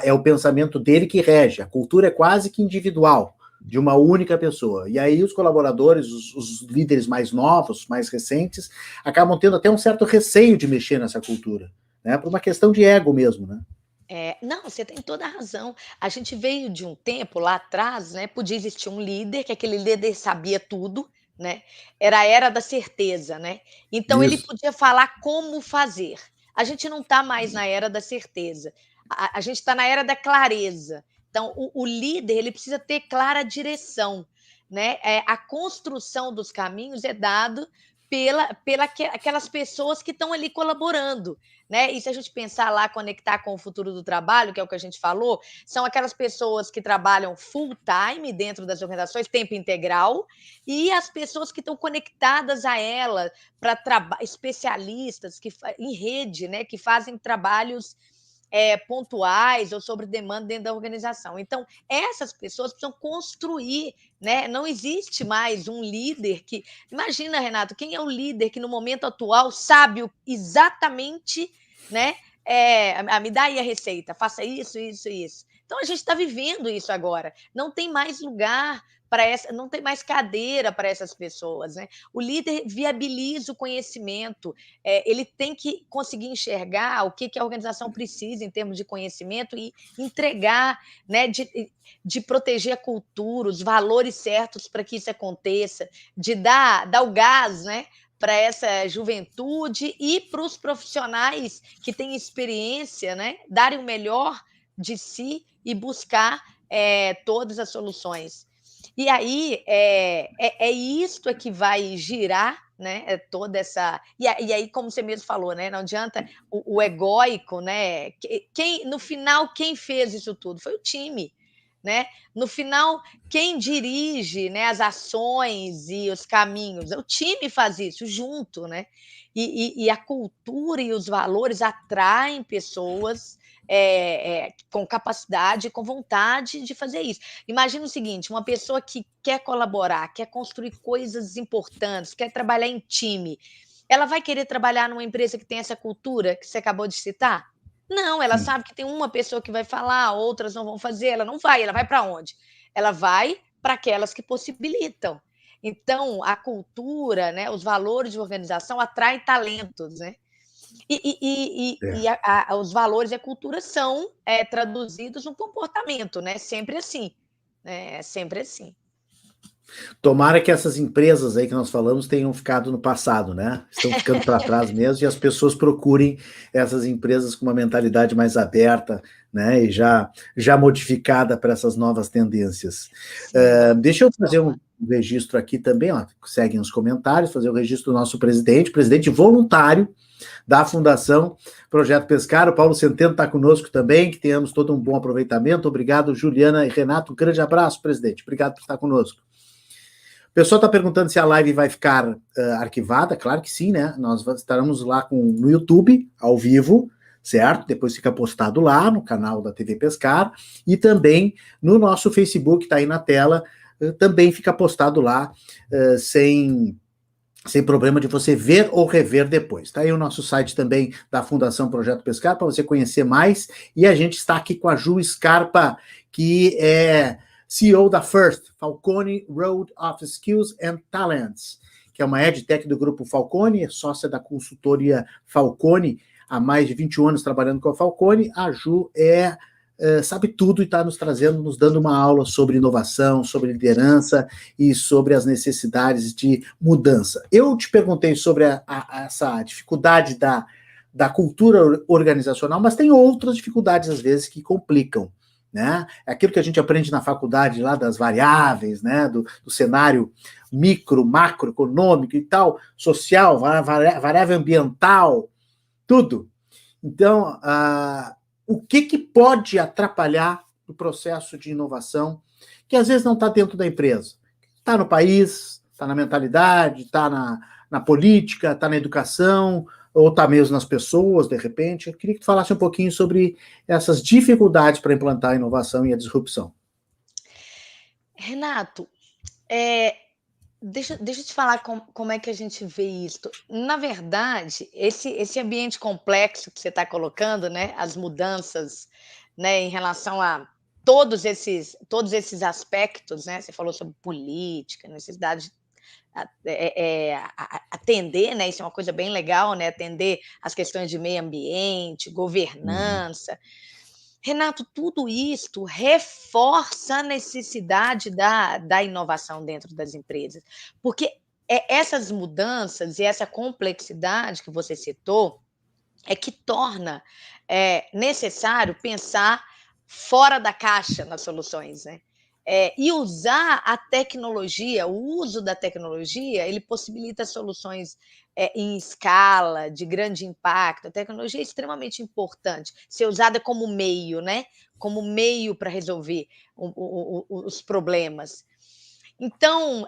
é o pensamento dele que rege. A cultura é quase que individual, de uma única pessoa. E aí os colaboradores, os líderes mais novos, mais recentes, acabam tendo até um certo receio de mexer nessa cultura, né, por uma questão de ego mesmo, né? Não, você tem toda a razão. A gente veio de um tempo lá atrás, né, podia existir um líder, que aquele líder sabia tudo, né, era a era da certeza, né, então ele Isso. podia falar como fazer. A gente não está mais na era da certeza, a gente está na era da clareza. Então o líder, ele precisa ter clara direção, né, a construção dos caminhos é dado pela aquelas pessoas que estão ali colaborando, né? E se a gente pensar lá, conectar com o futuro do trabalho, que é o que a gente falou, são aquelas pessoas que trabalham full time dentro das organizações, tempo integral, e as pessoas que estão conectadas a ela, para especialistas que em rede, né, que fazem trabalhos pontuais ou sobre demanda dentro da organização. Então, essas pessoas precisam construir, né? Não existe mais um líder que. Imagina, Renato, quem é o líder que no momento atual sabe exatamente, né? Me dá aí a receita, faça isso, isso, isso. Então a gente está vivendo isso agora. Não tem mais lugar para essa, não tem mais cadeira para essas pessoas, né? O líder viabiliza o conhecimento, ele tem que conseguir enxergar o que a organização precisa em termos de conhecimento e entregar, né? De proteger a cultura, os valores certos para que isso aconteça, de dar o gás, né? Para essa juventude e para os profissionais que têm experiência, né, darem o melhor de si e buscar todas as soluções. E aí isto que vai girar, né, toda essa. E aí, como você mesmo falou, né, não adianta o egóico, né? No final, quem fez isso tudo foi o time. Né? No final, quem dirige, né, as ações e os caminhos, o time faz isso junto, né? E a cultura e os valores atraem pessoas com capacidade, com vontade de fazer isso. Imagina o seguinte: uma pessoa que quer colaborar, quer construir coisas importantes, quer trabalhar em time, ela vai querer trabalhar numa empresa que tem essa cultura que você acabou de citar? Não, ela Sim. sabe que tem uma pessoa que vai falar, outras não vão fazer, ela não vai, ela vai para onde? Ela vai para aquelas que possibilitam. Então, a cultura, né, os valores de organização atraem talentos, né? E É. os valores e a cultura são traduzidos no comportamento, né? Sempre assim. É sempre assim. Tomara que essas empresas aí que nós falamos tenham ficado no passado, né? Estão ficando para trás mesmo e as pessoas procurem essas empresas com uma mentalidade mais aberta, né? E já modificada para essas novas tendências. Sim. Deixa eu fazer um registro aqui também, ó, segue nos comentários, fazer o registro do nosso presidente voluntário da Fundação Projeto Pescar, o Paulo Centeno está conosco também, que tenhamos todo um bom aproveitamento. Obrigado, Juliana e Renato. Um grande abraço, presidente. Obrigado por estar conosco. O pessoal está perguntando se a live vai ficar arquivada. Claro que sim, né? Nós estaremos lá no YouTube, ao vivo, certo? Depois fica postado lá no canal da TV Pescar e também no nosso Facebook, está aí na tela, também fica postado lá, sem problema de você ver ou rever depois. Está aí o nosso site também da Fundação Projeto Pescar, para você conhecer mais. E a gente está aqui com a Ju Scarpa, que é CEO da FIRST, Falcone Road of Skills and Talents, que é uma EdTech do Grupo Falcone, é sócia da consultoria Falcone, há mais de 21 anos trabalhando com a Falcone. A Ju sabe tudo e está nos trazendo, nos dando uma aula sobre inovação, sobre liderança e sobre as necessidades de mudança. Eu te perguntei sobre essa dificuldade da cultura organizacional, mas tem outras dificuldades, às vezes, que complicam. Né? É aquilo que a gente aprende na faculdade lá das variáveis, né? do cenário micro, macroeconômico e tal, social, variável ambiental, tudo. Então, o que pode atrapalhar o processo de inovação, que às vezes não está dentro da empresa? Está no país, está na mentalidade, está na política, está na educação, ou está mesmo nas pessoas, de repente. Eu queria que tu falasse um pouquinho sobre essas dificuldades para implantar a inovação e a disrupção. Renato, Deixa eu te falar como é que a gente vê isso. Na verdade, esse ambiente complexo que você está colocando, né, as mudanças, né, em relação a todos esses aspectos, né, você falou sobre política, necessidade de atender, né, isso é uma coisa bem legal, né, atender as questões de meio ambiente, Uhum. governança. Renato, tudo isto reforça a necessidade da inovação dentro das empresas, porque essas mudanças e essa complexidade que você citou é que torna, necessário pensar fora da caixa nas soluções, né. E usar a tecnologia, o uso da tecnologia, ele possibilita soluções, em escala, de grande impacto. A tecnologia é extremamente importante, ser usada como meio, né, como meio para resolver os problemas. Então,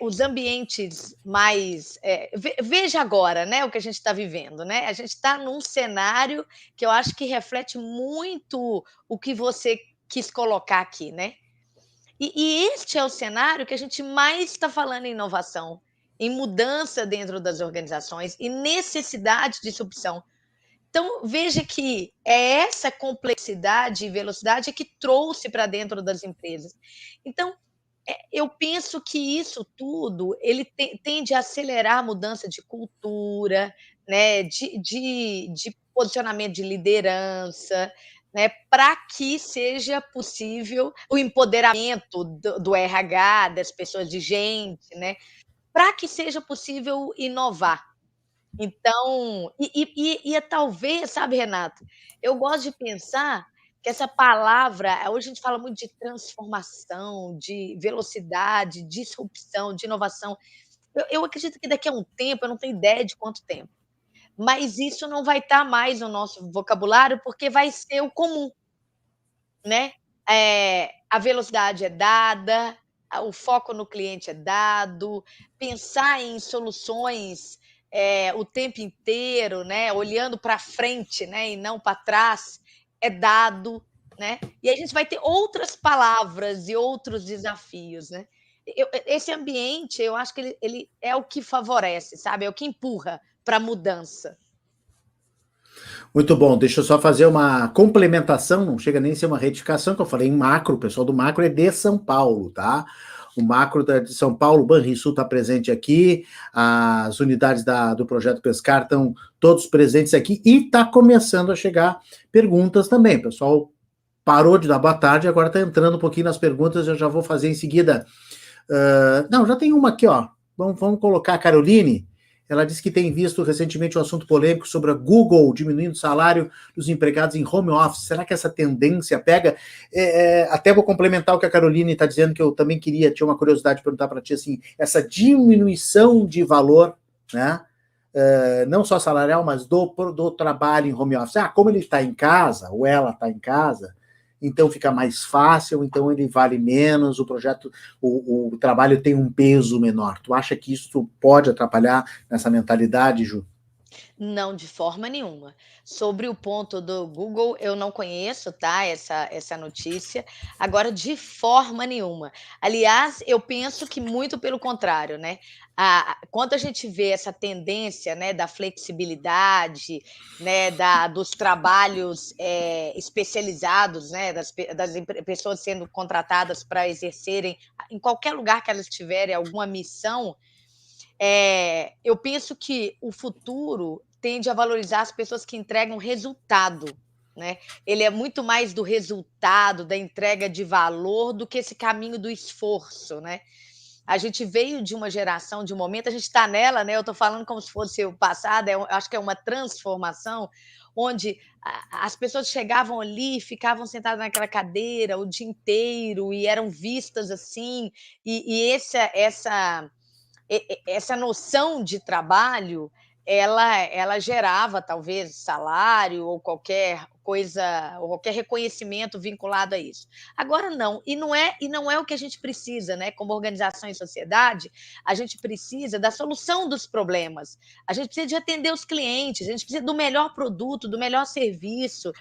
os ambientes mais, veja agora, né, o que a gente está vivendo, né, a gente está num cenário que eu acho que reflete muito o que você quis colocar aqui, né. E este é o cenário que a gente mais está falando em inovação, em mudança dentro das organizações e necessidade de disrupção. Então, veja que é essa complexidade e velocidade que trouxe para dentro das empresas. Então, eu penso que isso tudo, ele tende a acelerar a mudança de cultura, né, de posicionamento de liderança, né, para que seja possível o empoderamento do RH, das pessoas de gente, né, para que seja possível inovar. Então, é talvez, sabe, Renato, eu gosto de pensar que essa palavra hoje a gente fala muito de transformação, de velocidade, disrupção, de inovação. Eu acredito que daqui a um tempo, eu não tenho ideia de quanto tempo, mas isso não vai estar mais no nosso vocabulário, porque vai ser o comum, né. A velocidade é dada, o foco no cliente é dado, pensar em soluções, o tempo inteiro, né, olhando para frente, né, e não para trás, é dado, né. E a gente vai ter outras palavras e outros desafios, né. Esse ambiente, eu acho que ele é o que favorece, sabe, é o que empurra para a mudança. Muito bom, deixa eu só fazer uma complementação, não chega nem a ser uma retificação, que eu falei em macro, o pessoal do macro é de São Paulo, tá? O macro de São Paulo, Banrisul está presente aqui, as unidades do Projeto Pescar estão todos presentes aqui e está começando a chegar perguntas também. O pessoal parou de dar boa tarde, agora está entrando um pouquinho nas perguntas, eu já vou fazer em seguida. Não, já tem uma aqui, ó. Vamos colocar a Caroline. Ela disse que tem visto recentemente um assunto polêmico sobre a Google diminuindo o salário dos empregados em home office. Será que essa tendência pega? Até vou complementar o que a Caroline está dizendo, que eu também tinha uma curiosidade de perguntar para ti, assim, essa diminuição de valor, né? Não só salarial, mas do trabalho em home office. Como ele está em casa, ou ela está em casa, então fica mais fácil, então ele vale menos, o projeto, o trabalho tem um peso menor. Tu acha que isso pode atrapalhar nessa mentalidade, Ju? Não, de forma nenhuma. Sobre o ponto do Google, eu não conheço, tá, essa notícia. Agora, de forma nenhuma. Aliás, eu penso que muito pelo contrário, né. Quando a gente vê essa tendência, né, da flexibilidade, né, dos trabalhos, especializados, né, das pessoas sendo contratadas para exercerem, em qualquer lugar que elas tiverem alguma missão, eu penso que o futuro tende a valorizar as pessoas que entregam resultado, né. Ele é muito mais do resultado, da entrega de valor, do que esse caminho do esforço, né. A gente veio de uma geração, de um momento, a gente está nela, né, eu estou falando como se fosse o passado, eu acho que é uma transformação, onde as pessoas chegavam ali, ficavam sentadas naquela cadeira o dia inteiro e eram vistas assim, e essa noção de trabalho, ela gerava talvez salário ou qualquer coisa, ou qualquer reconhecimento vinculado a isso. Agora não, e não é o que a gente precisa, né, como organização e sociedade, a gente precisa da solução dos problemas, a gente precisa de atender os clientes, a gente precisa do melhor produto, do melhor serviço,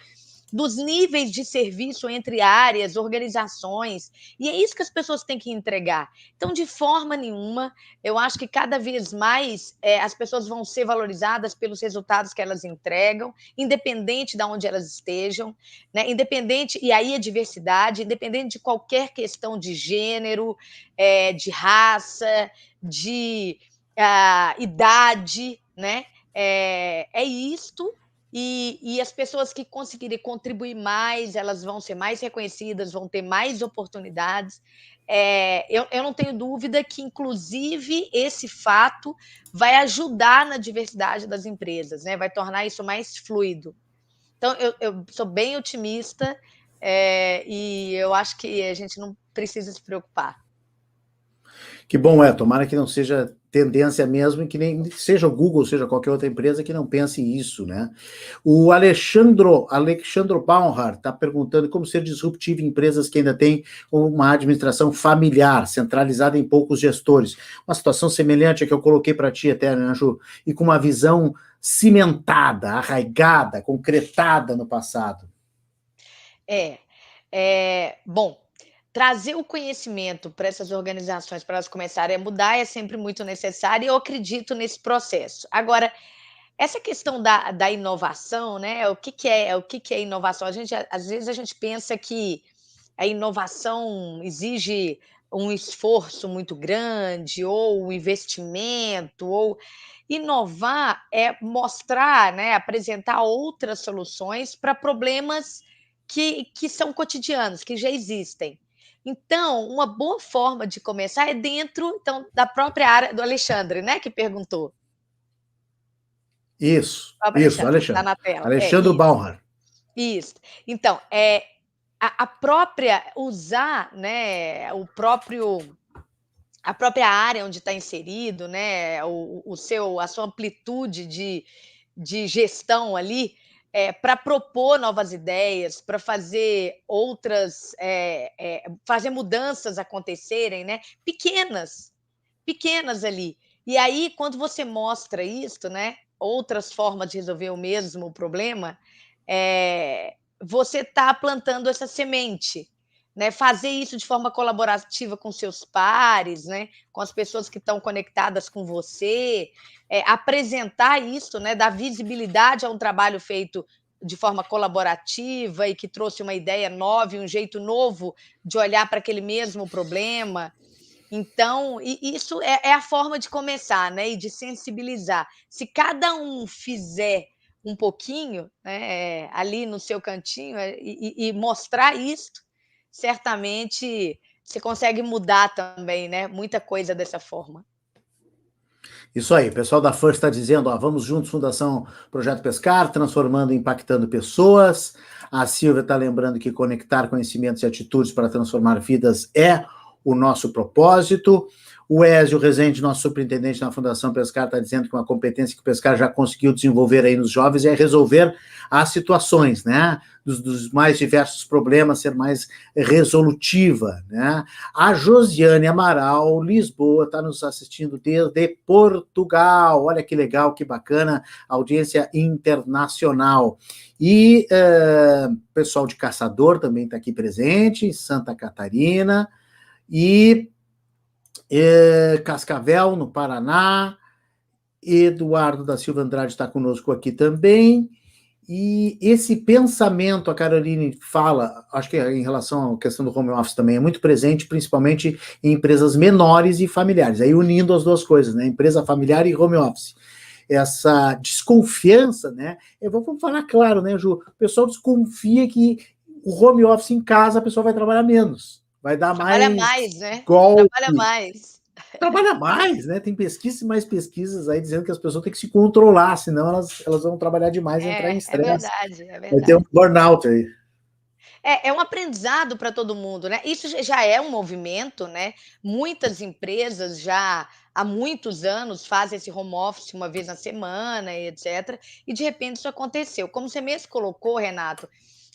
dos níveis de serviço entre áreas, organizações, e é isso que as pessoas têm que entregar. Então, de forma nenhuma, eu acho que cada vez mais as pessoas vão ser valorizadas pelos resultados que elas entregam, independente de onde elas estejam, né? Independente, e aí a diversidade, independente de qualquer questão de gênero, de raça, de idade, né? É isto, e as pessoas que conseguirem contribuir mais, elas vão ser mais reconhecidas, vão ter mais oportunidades. Eu não tenho dúvida que, inclusive, esse fato vai ajudar na diversidade das empresas, né? Vai tornar isso mais fluido. Então, eu sou bem otimista, e eu acho que a gente não precisa se preocupar. Que bom, tomara que não seja tendência mesmo, e que nem seja o Google, seja qualquer outra empresa que não pense isso, né? O Alexandro Baumhart está perguntando como ser disruptivo em empresas que ainda têm uma administração familiar, centralizada em poucos gestores. Uma situação semelhante à que eu coloquei para ti até, né, Ju? E com uma visão cimentada, arraigada, concretada no passado. Bom, trazer o conhecimento para essas organizações, para elas começarem a mudar, é sempre muito necessário, e eu acredito nesse processo. Agora, essa questão da inovação, né? O que é inovação? Às vezes a gente pensa que a inovação exige um esforço muito grande, ou um investimento, ou inovar é mostrar, né, apresentar outras soluções para problemas que são cotidianos, que já existem. Então, uma boa forma de começar é dentro, então, da própria área do Alexandre, né, que perguntou. Isso, Alexandre, está Alexandre. na tela. Alexandre Baumhart. Isso. Então, a própria usar, né, a própria área onde está inserido, né, a sua amplitude de gestão ali, para propor novas ideias, para fazer fazer mudanças acontecerem, né, pequenas ali. E aí, quando você mostra isso, né, outras formas de resolver o mesmo problema, você está plantando essa semente, né? Fazer isso de forma colaborativa com seus pares, né? Com as pessoas que estão conectadas com você, apresentar isso, né? Dar visibilidade a um trabalho feito de forma colaborativa e que trouxe uma ideia nova e um jeito novo de olhar para aquele mesmo problema. Então, isso é a forma de começar, né? E de sensibilizar. Se cada um fizer um pouquinho, né, ali no seu cantinho, e mostrar isso, certamente você consegue mudar também, né? Muita coisa dessa forma. Isso aí, o pessoal da First está dizendo, vamos juntos, Fundação Projeto Pescar, transformando e impactando pessoas. A Silvia está lembrando que conectar conhecimentos e atitudes para transformar vidas é o nosso propósito. O Ézio Rezende, nosso superintendente na Fundação Pescar, está dizendo que uma competência que o Pescar já conseguiu desenvolver aí nos jovens é resolver as situações, né? Dos mais diversos problemas, ser mais resolutiva, né? A Josiane Amaral, Lisboa, está nos assistindo desde Portugal. Olha que legal, que bacana, audiência internacional. E pessoal de Caçador também está aqui presente, em Santa Catarina. E Cascavel, no Paraná. Eduardo da Silva Andrade está conosco aqui também. E esse pensamento, a Caroline fala, acho que em relação à questão do home office também, é muito presente, principalmente em empresas menores e familiares, aí unindo as duas coisas, né? Empresa familiar e home office. Essa desconfiança, né? Vamos falar claro, né, Ju? O pessoal desconfia que o home office em casa a pessoa vai trabalhar menos. Vai dar mais, né? golpe. Trabalha mais. Trabalha mais, né? Tem pesquisas e mais pesquisas aí dizendo que as pessoas têm que se controlar, senão elas vão trabalhar demais e entrar em estresse. É verdade. Vai ter um burnout aí. É um aprendizado para todo mundo, né? Isso já é um movimento, né? Muitas empresas já há muitos anos fazem esse home office uma vez na semana, e etc. E de repente isso aconteceu. Como você mesmo colocou, Renato,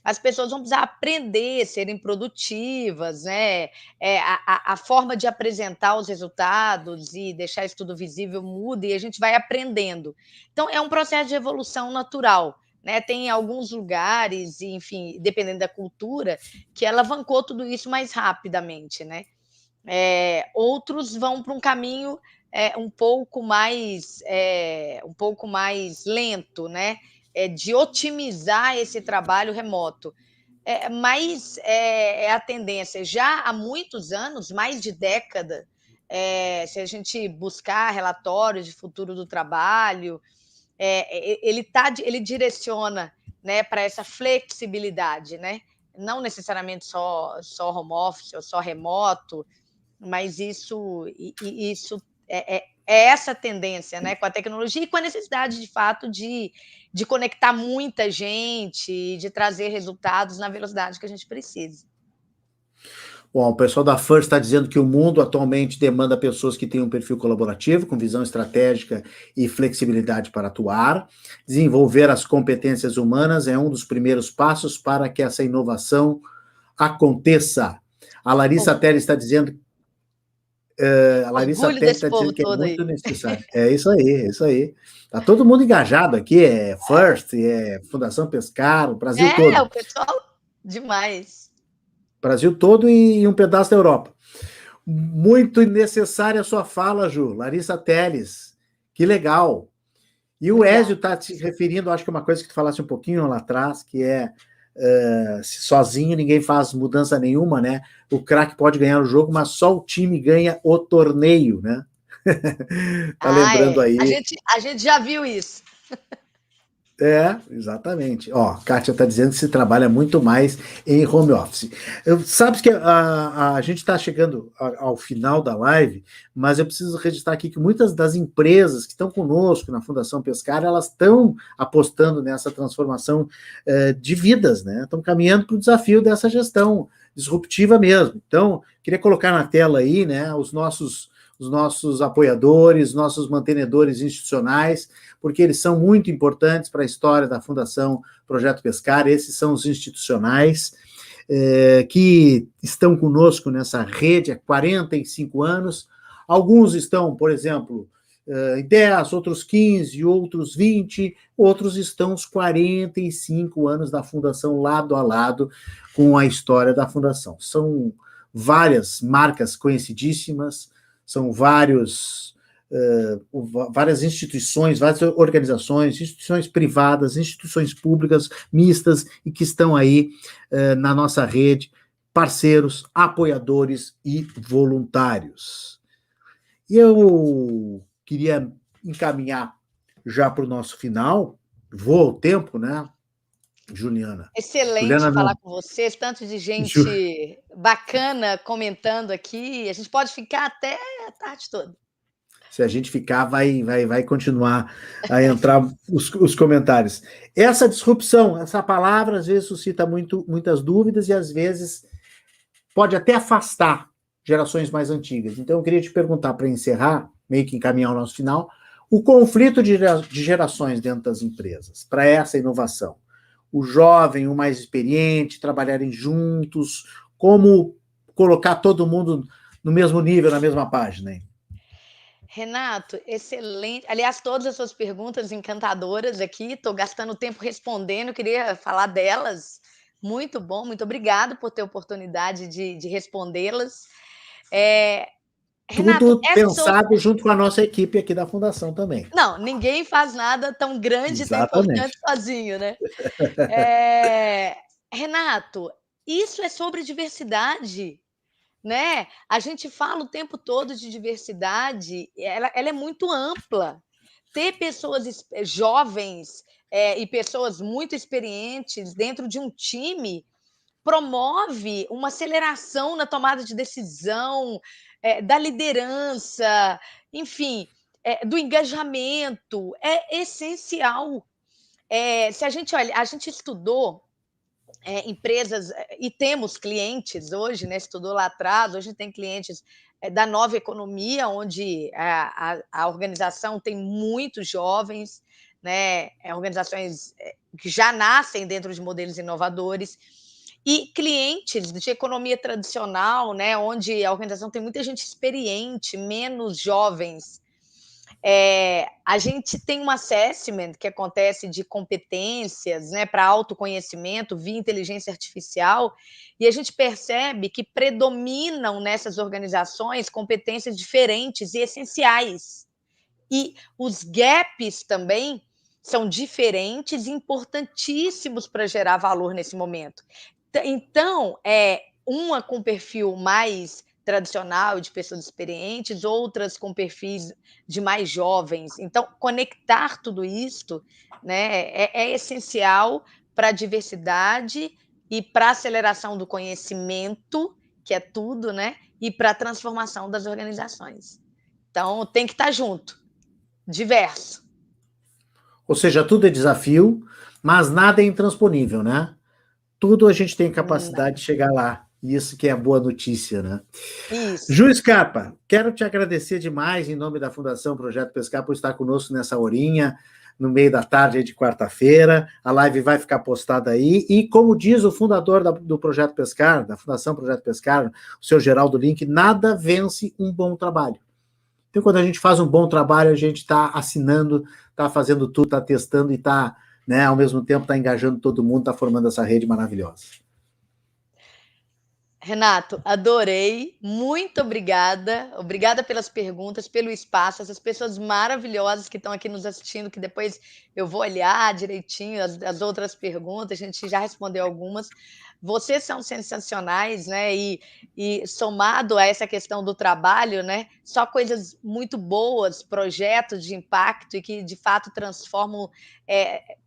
as pessoas vão precisar aprender, serem produtivas, né? A forma de apresentar os resultados e deixar isso tudo visível muda e a gente vai aprendendo. Então, é um processo de evolução natural, né? Tem alguns lugares, enfim, dependendo da cultura, que alavancou tudo isso mais rapidamente, né? Outros vão para um caminho um pouco mais lento, né? De otimizar esse trabalho remoto. Mas é a tendência já há muitos anos, mais de década, se a gente buscar relatórios de futuro do trabalho, ele direciona, né, para essa flexibilidade, né? Não necessariamente só home office ou só remoto, mas isso é essa tendência, né, com a tecnologia e com a necessidade, de fato, de conectar muita gente, de trazer resultados na velocidade que a gente precisa. Bom, o pessoal da First está dizendo que o mundo atualmente demanda pessoas que tenham um perfil colaborativo, com visão estratégica e flexibilidade para atuar. Desenvolver as competências humanas é um dos primeiros passos para que essa inovação aconteça. A Larissa Teles está dizendo. A Larissa Orgulho Teles desse está povo dizendo que é todo aí. muito necessário. É isso aí, é isso aí. Está todo mundo engajado aqui, é First, é Fundação Pescar, o Brasil todo. O pessoal, demais. Brasil todo e um pedaço da Europa. Muito necessária a sua fala, Ju. Larissa Teles. Que legal. E o Ézio está se referindo, acho que é uma coisa que tu falasse um pouquinho lá atrás, que é sozinho ninguém faz mudança nenhuma, né? O craque pode ganhar o jogo, mas só o time ganha o torneio, né? Tá lembrando aí. A gente já viu isso. Exatamente. Ó, Kátia está dizendo que se trabalha muito mais em home office. Sabes que a gente está chegando ao final da live, mas eu preciso registrar aqui que muitas das empresas que estão conosco na Fundação Pescar, elas estão apostando nessa transformação de vidas, né? Estão caminhando para o desafio dessa gestão disruptiva mesmo. Então, queria colocar na tela aí, né, os nossos apoiadores, nossos mantenedores institucionais, porque eles são muito importantes para a história da Fundação Projeto Pescar. Esses são os institucionais que estão conosco nessa rede há 45 anos. Alguns estão, por exemplo, em 10, outros 15, outros 20, outros estão os 45 anos da Fundação lado a lado com a história da Fundação. São várias marcas conhecidíssimas, são várias instituições, várias organizações, instituições privadas, instituições públicas, mistas, e que estão aí na nossa rede, parceiros, apoiadores e voluntários. E eu queria encaminhar já para o nosso final, voa o tempo, né, Juliana? Excelente Juliana, falar com vocês, tanto de gente bacana comentando aqui. A gente pode ficar até a tarde toda. Se a gente ficar, vai continuar a entrar os comentários. Essa disrupção, essa palavra, às vezes suscita muitas dúvidas e, às vezes, pode até afastar gerações mais antigas. Então, eu queria te perguntar, para encerrar, meio que encaminhar o nosso final, o conflito de gerações dentro das empresas, para essa inovação. O jovem, o mais experiente, trabalharem juntos, como colocar todo mundo no mesmo nível, na mesma página, hein? Renato, excelente. Aliás, todas as suas perguntas encantadoras aqui, estou gastando tempo respondendo, queria falar delas. Muito bom, muito obrigado por ter a oportunidade de respondê-las. Renato, tudo pensado junto com a nossa equipe aqui da Fundação também. Não, ninguém faz nada tão grande e tão importante sozinho, né? Renato, isso é sobre diversidade, né? A gente fala o tempo todo de diversidade, ela é muito ampla. Ter pessoas jovens e pessoas muito experientes dentro de um time promove uma aceleração na tomada de decisão, da liderança, enfim, do engajamento. É essencial. Se a gente estudou empresas e temos clientes hoje, né? Estudou lá atrás, hoje tem clientes da nova economia, onde a organização tem muitos jovens, né? Organizações que já nascem dentro de modelos inovadores, e clientes de economia tradicional, né? Onde a organização tem muita gente experiente, menos jovens. A gente tem um assessment que acontece de competências, né, para autoconhecimento via inteligência artificial, e a gente percebe que predominam nessas organizações competências diferentes e essenciais. E os gaps também são diferentes e importantíssimos para gerar valor nesse momento. Então, uma com perfil mais tradicional, de pessoas experientes, outras com perfis de mais jovens. Então, conectar tudo isso, né, é essencial para a diversidade e para a aceleração do conhecimento, que é tudo, né, e para a transformação das organizações. Então, tem que estar junto, diverso. Ou seja, tudo é desafio, mas nada é intransponível, né? Tudo a gente tem capacidade de chegar lá. Isso que é a boa notícia, né? Isso. Ju Scarpa, quero te agradecer demais em nome da Fundação Projeto Pescar por estar conosco nessa horinha, no meio da tarde de quarta-feira. A live vai ficar postada aí. E como diz o fundador do Projeto Pescar, da Fundação Projeto Pescar, o seu Geraldo Link, nada vence um bom trabalho. Então, quando a gente faz um bom trabalho, a gente está assinando, está fazendo tudo, está testando e está, né, ao mesmo tempo, está engajando todo mundo, está formando essa rede maravilhosa. Renato, adorei, muito obrigada, obrigada pelas perguntas, pelo espaço, essas pessoas maravilhosas que estão aqui nos assistindo, que depois eu vou olhar direitinho as outras perguntas, a gente já respondeu algumas. Vocês são sensacionais, né? E somado a essa questão do trabalho, né? Só coisas muito boas, projetos de impacto e que de fato transformam,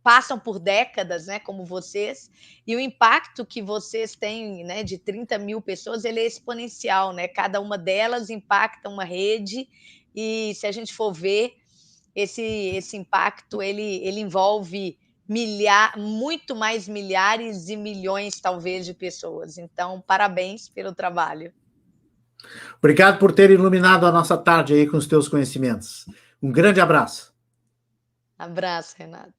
passam por décadas, né? Como vocês. E o impacto que vocês têm, né? De 30 mil pessoas, ele é exponencial, né? Cada uma delas impacta uma rede e se a gente for ver esse impacto, ele envolve muito mais milhares e milhões, talvez, de pessoas. Então, parabéns pelo trabalho. Obrigado por ter iluminado a nossa tarde aí com os teus conhecimentos. Um grande abraço. Abraço, Renato.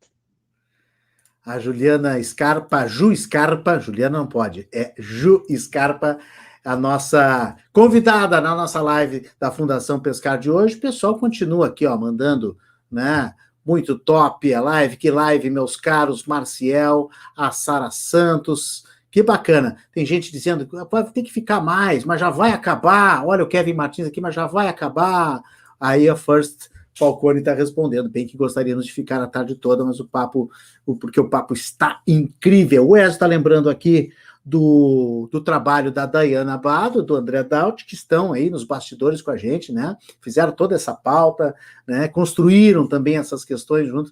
A Juliana Scarpa, Ju Scarpa, Juliana não pode, é Ju Scarpa, a nossa convidada na nossa live da Fundação Pescar de hoje. O pessoal continua aqui, ó, mandando, né? Muito top a live, que live, meus caros, Marciel, a Sara Santos, que bacana. Tem gente dizendo que tem que ficar mais, mas já vai acabar. Olha o Kevin Martins aqui, mas já vai acabar. Aí a First Falcone está respondendo, bem que gostaríamos de ficar a tarde toda, mas porque o papo está incrível. O Ezio está lembrando aqui do trabalho da Dayana Abado, do André Daut, que estão aí nos bastidores com a gente, né? Fizeram toda essa pauta, né? Construíram também essas questões juntos,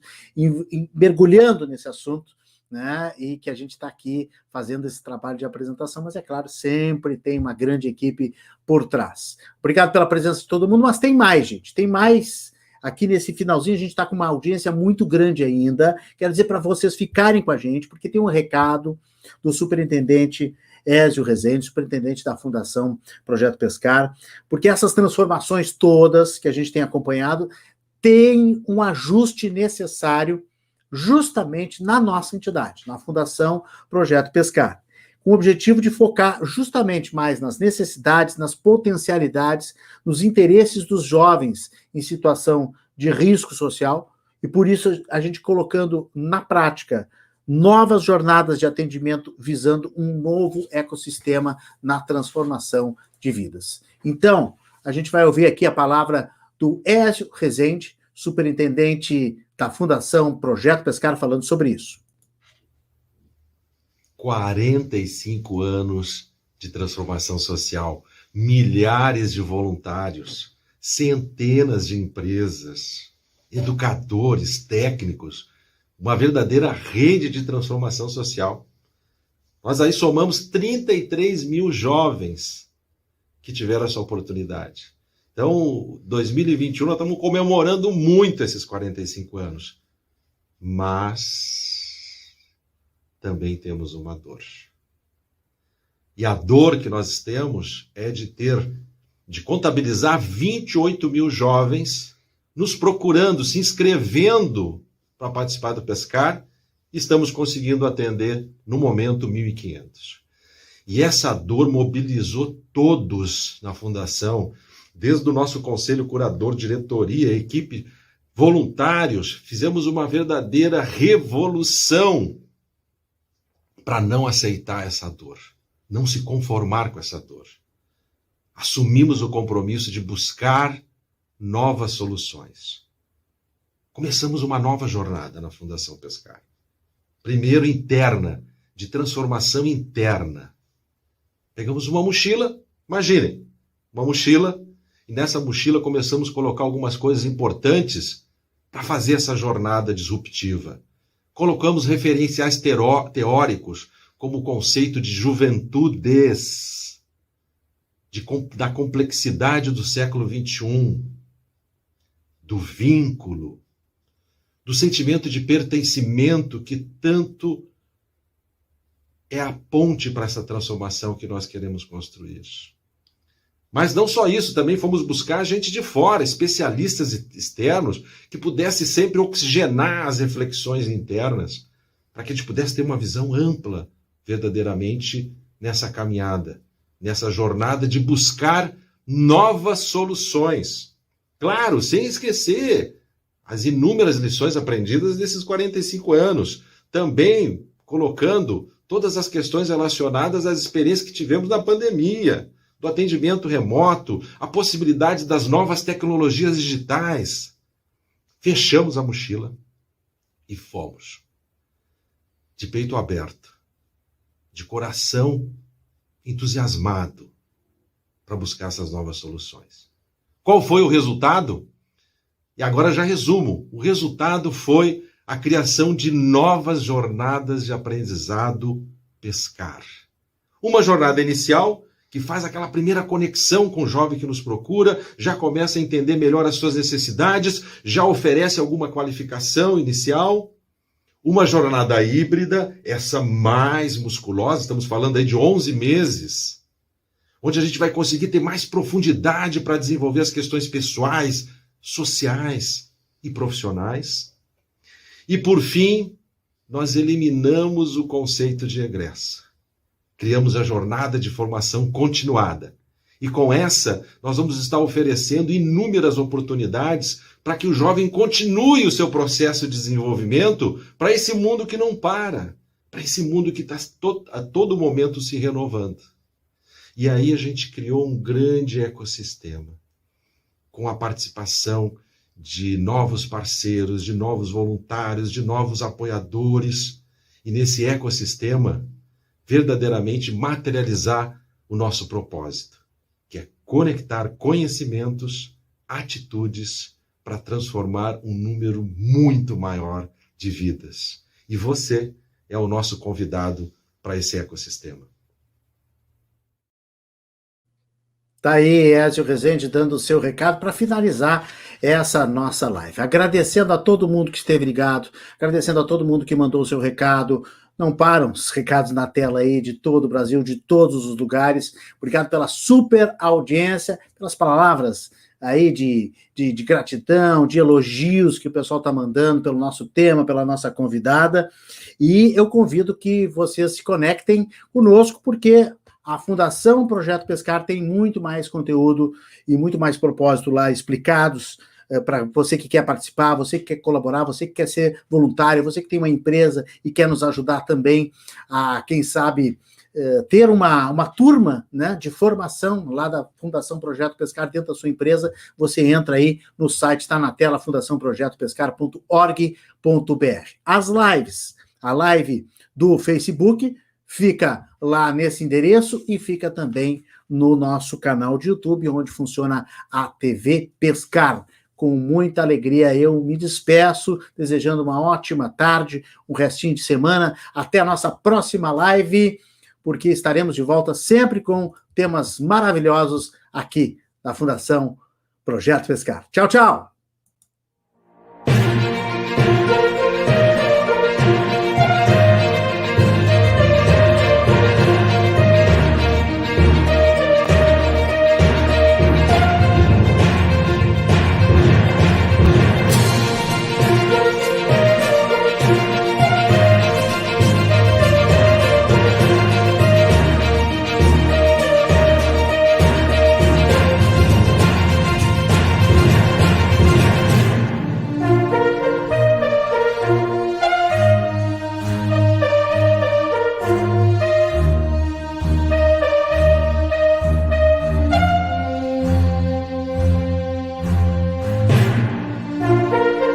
mergulhando nesse assunto, né? E que a gente está aqui fazendo esse trabalho de apresentação, mas é claro, sempre tem uma grande equipe por trás. Obrigado pela presença de todo mundo, mas tem mais, gente, tem mais. Aqui nesse finalzinho a gente está com uma audiência muito grande ainda. Quero dizer para vocês ficarem com a gente, porque tem um recado do superintendente Ézio Rezende, superintendente da Fundação Projeto Pescar, porque essas transformações todas que a gente tem acompanhado têm um ajuste necessário justamente na nossa entidade, na Fundação Projeto Pescar, com o objetivo de focar justamente mais nas necessidades, nas potencialidades, nos interesses dos jovens em situação de risco social, e por isso a gente colocando na prática novas jornadas de atendimento visando um novo ecossistema na transformação de vidas. Então, a gente vai ouvir aqui a palavra do Ézio Rezende, superintendente da Fundação Projeto Pescar, falando sobre isso. 45 anos de transformação social, milhares de voluntários, centenas de empresas, educadores, técnicos, uma verdadeira rede de transformação social. Nós aí somamos 33 mil jovens que tiveram essa oportunidade. Então, 2021, nós estamos comemorando muito esses 45 anos. Mas também temos uma dor. E a dor que nós temos é de contabilizar 28 mil jovens nos procurando, se inscrevendo para participar do Pescar, e estamos conseguindo atender, no momento, 1.500. E essa dor mobilizou todos na Fundação desde o nosso conselho curador, diretoria, equipe, voluntários, fizemos uma verdadeira revolução para não aceitar essa dor, não se conformar com essa dor. Assumimos o compromisso de buscar novas soluções. Começamos uma nova jornada na Fundação Pescar. Primeiro, interna, de transformação interna. Pegamos uma mochila, imaginem, uma mochila, e nessa mochila começamos a colocar algumas coisas importantes para fazer essa jornada disruptiva. Colocamos referenciais teóricos, como o conceito de juventudes, da complexidade do século XXI, do vínculo, do sentimento de pertencimento que tanto é a ponte para essa transformação que nós queremos construir. Mas não só isso, também fomos buscar gente de fora, especialistas externos, que pudesse sempre oxigenar as reflexões internas, para que a gente pudesse ter uma visão ampla, verdadeiramente, nessa caminhada, nessa jornada de buscar novas soluções. Claro, sem esquecer as inúmeras lições aprendidas desses 45 anos, também colocando todas as questões relacionadas às experiências que tivemos na pandemia, do atendimento remoto, a possibilidade das novas tecnologias digitais. Fechamos a mochila e fomos, de peito aberto, de coração entusiasmado, para buscar essas novas soluções. Qual foi o resultado? E agora já resumo. O resultado foi a criação de novas jornadas de aprendizado pescar. Uma jornada inicial que faz aquela primeira conexão com o jovem que nos procura, já começa a entender melhor as suas necessidades, já oferece alguma qualificação inicial. Uma jornada híbrida, essa mais musculosa, estamos falando aí de 11 meses, onde a gente vai conseguir ter mais profundidade para desenvolver as questões pessoais, sociais e profissionais. E, por fim, nós eliminamos o conceito de egresso. Criamos a jornada de formação continuada. E com essa, nós vamos estar oferecendo inúmeras oportunidades para que o jovem continue o seu processo de desenvolvimento para esse mundo que não para esse mundo que está a todo momento se renovando. E aí a gente criou um grande ecossistema, com a participação de novos parceiros, de novos voluntários, de novos apoiadores, e nesse ecossistema, verdadeiramente materializar o nosso propósito, que é conectar conhecimentos, atitudes, para transformar um número muito maior de vidas. E você é o nosso convidado para esse ecossistema. Tá aí, Ézio Rezende, dando o seu recado para finalizar essa nossa live. Agradecendo a todo mundo que esteve ligado, agradecendo a todo mundo que mandou o seu recado. Não param os recados na tela aí de todo o Brasil, de todos os lugares. Obrigado pela super audiência, pelas palavras aí de gratidão, de elogios que o pessoal está mandando pelo nosso tema, pela nossa convidada. E eu convido que vocês se conectem conosco, porque a Fundação Projeto Pescar tem muito mais conteúdo e muito mais propósito lá explicados para você que quer participar, você que quer colaborar, você que quer ser voluntário, você que tem uma empresa e quer nos ajudar também a, quem sabe, ter uma turma, né, de formação lá da Fundação Projeto Pescar dentro da sua empresa. Você entra aí no site, está na tela, fundaçãoprojetopescar.org.br. As lives, a live do Facebook fica lá nesse endereço e fica também no nosso canal de YouTube, onde funciona a TV Pescar. Com muita alegria eu me despeço, desejando uma ótima tarde, um restinho de semana. Até a nossa próxima live, porque estaremos de volta sempre com temas maravilhosos aqui da Fundação Projeto Pescar. Tchau, tchau!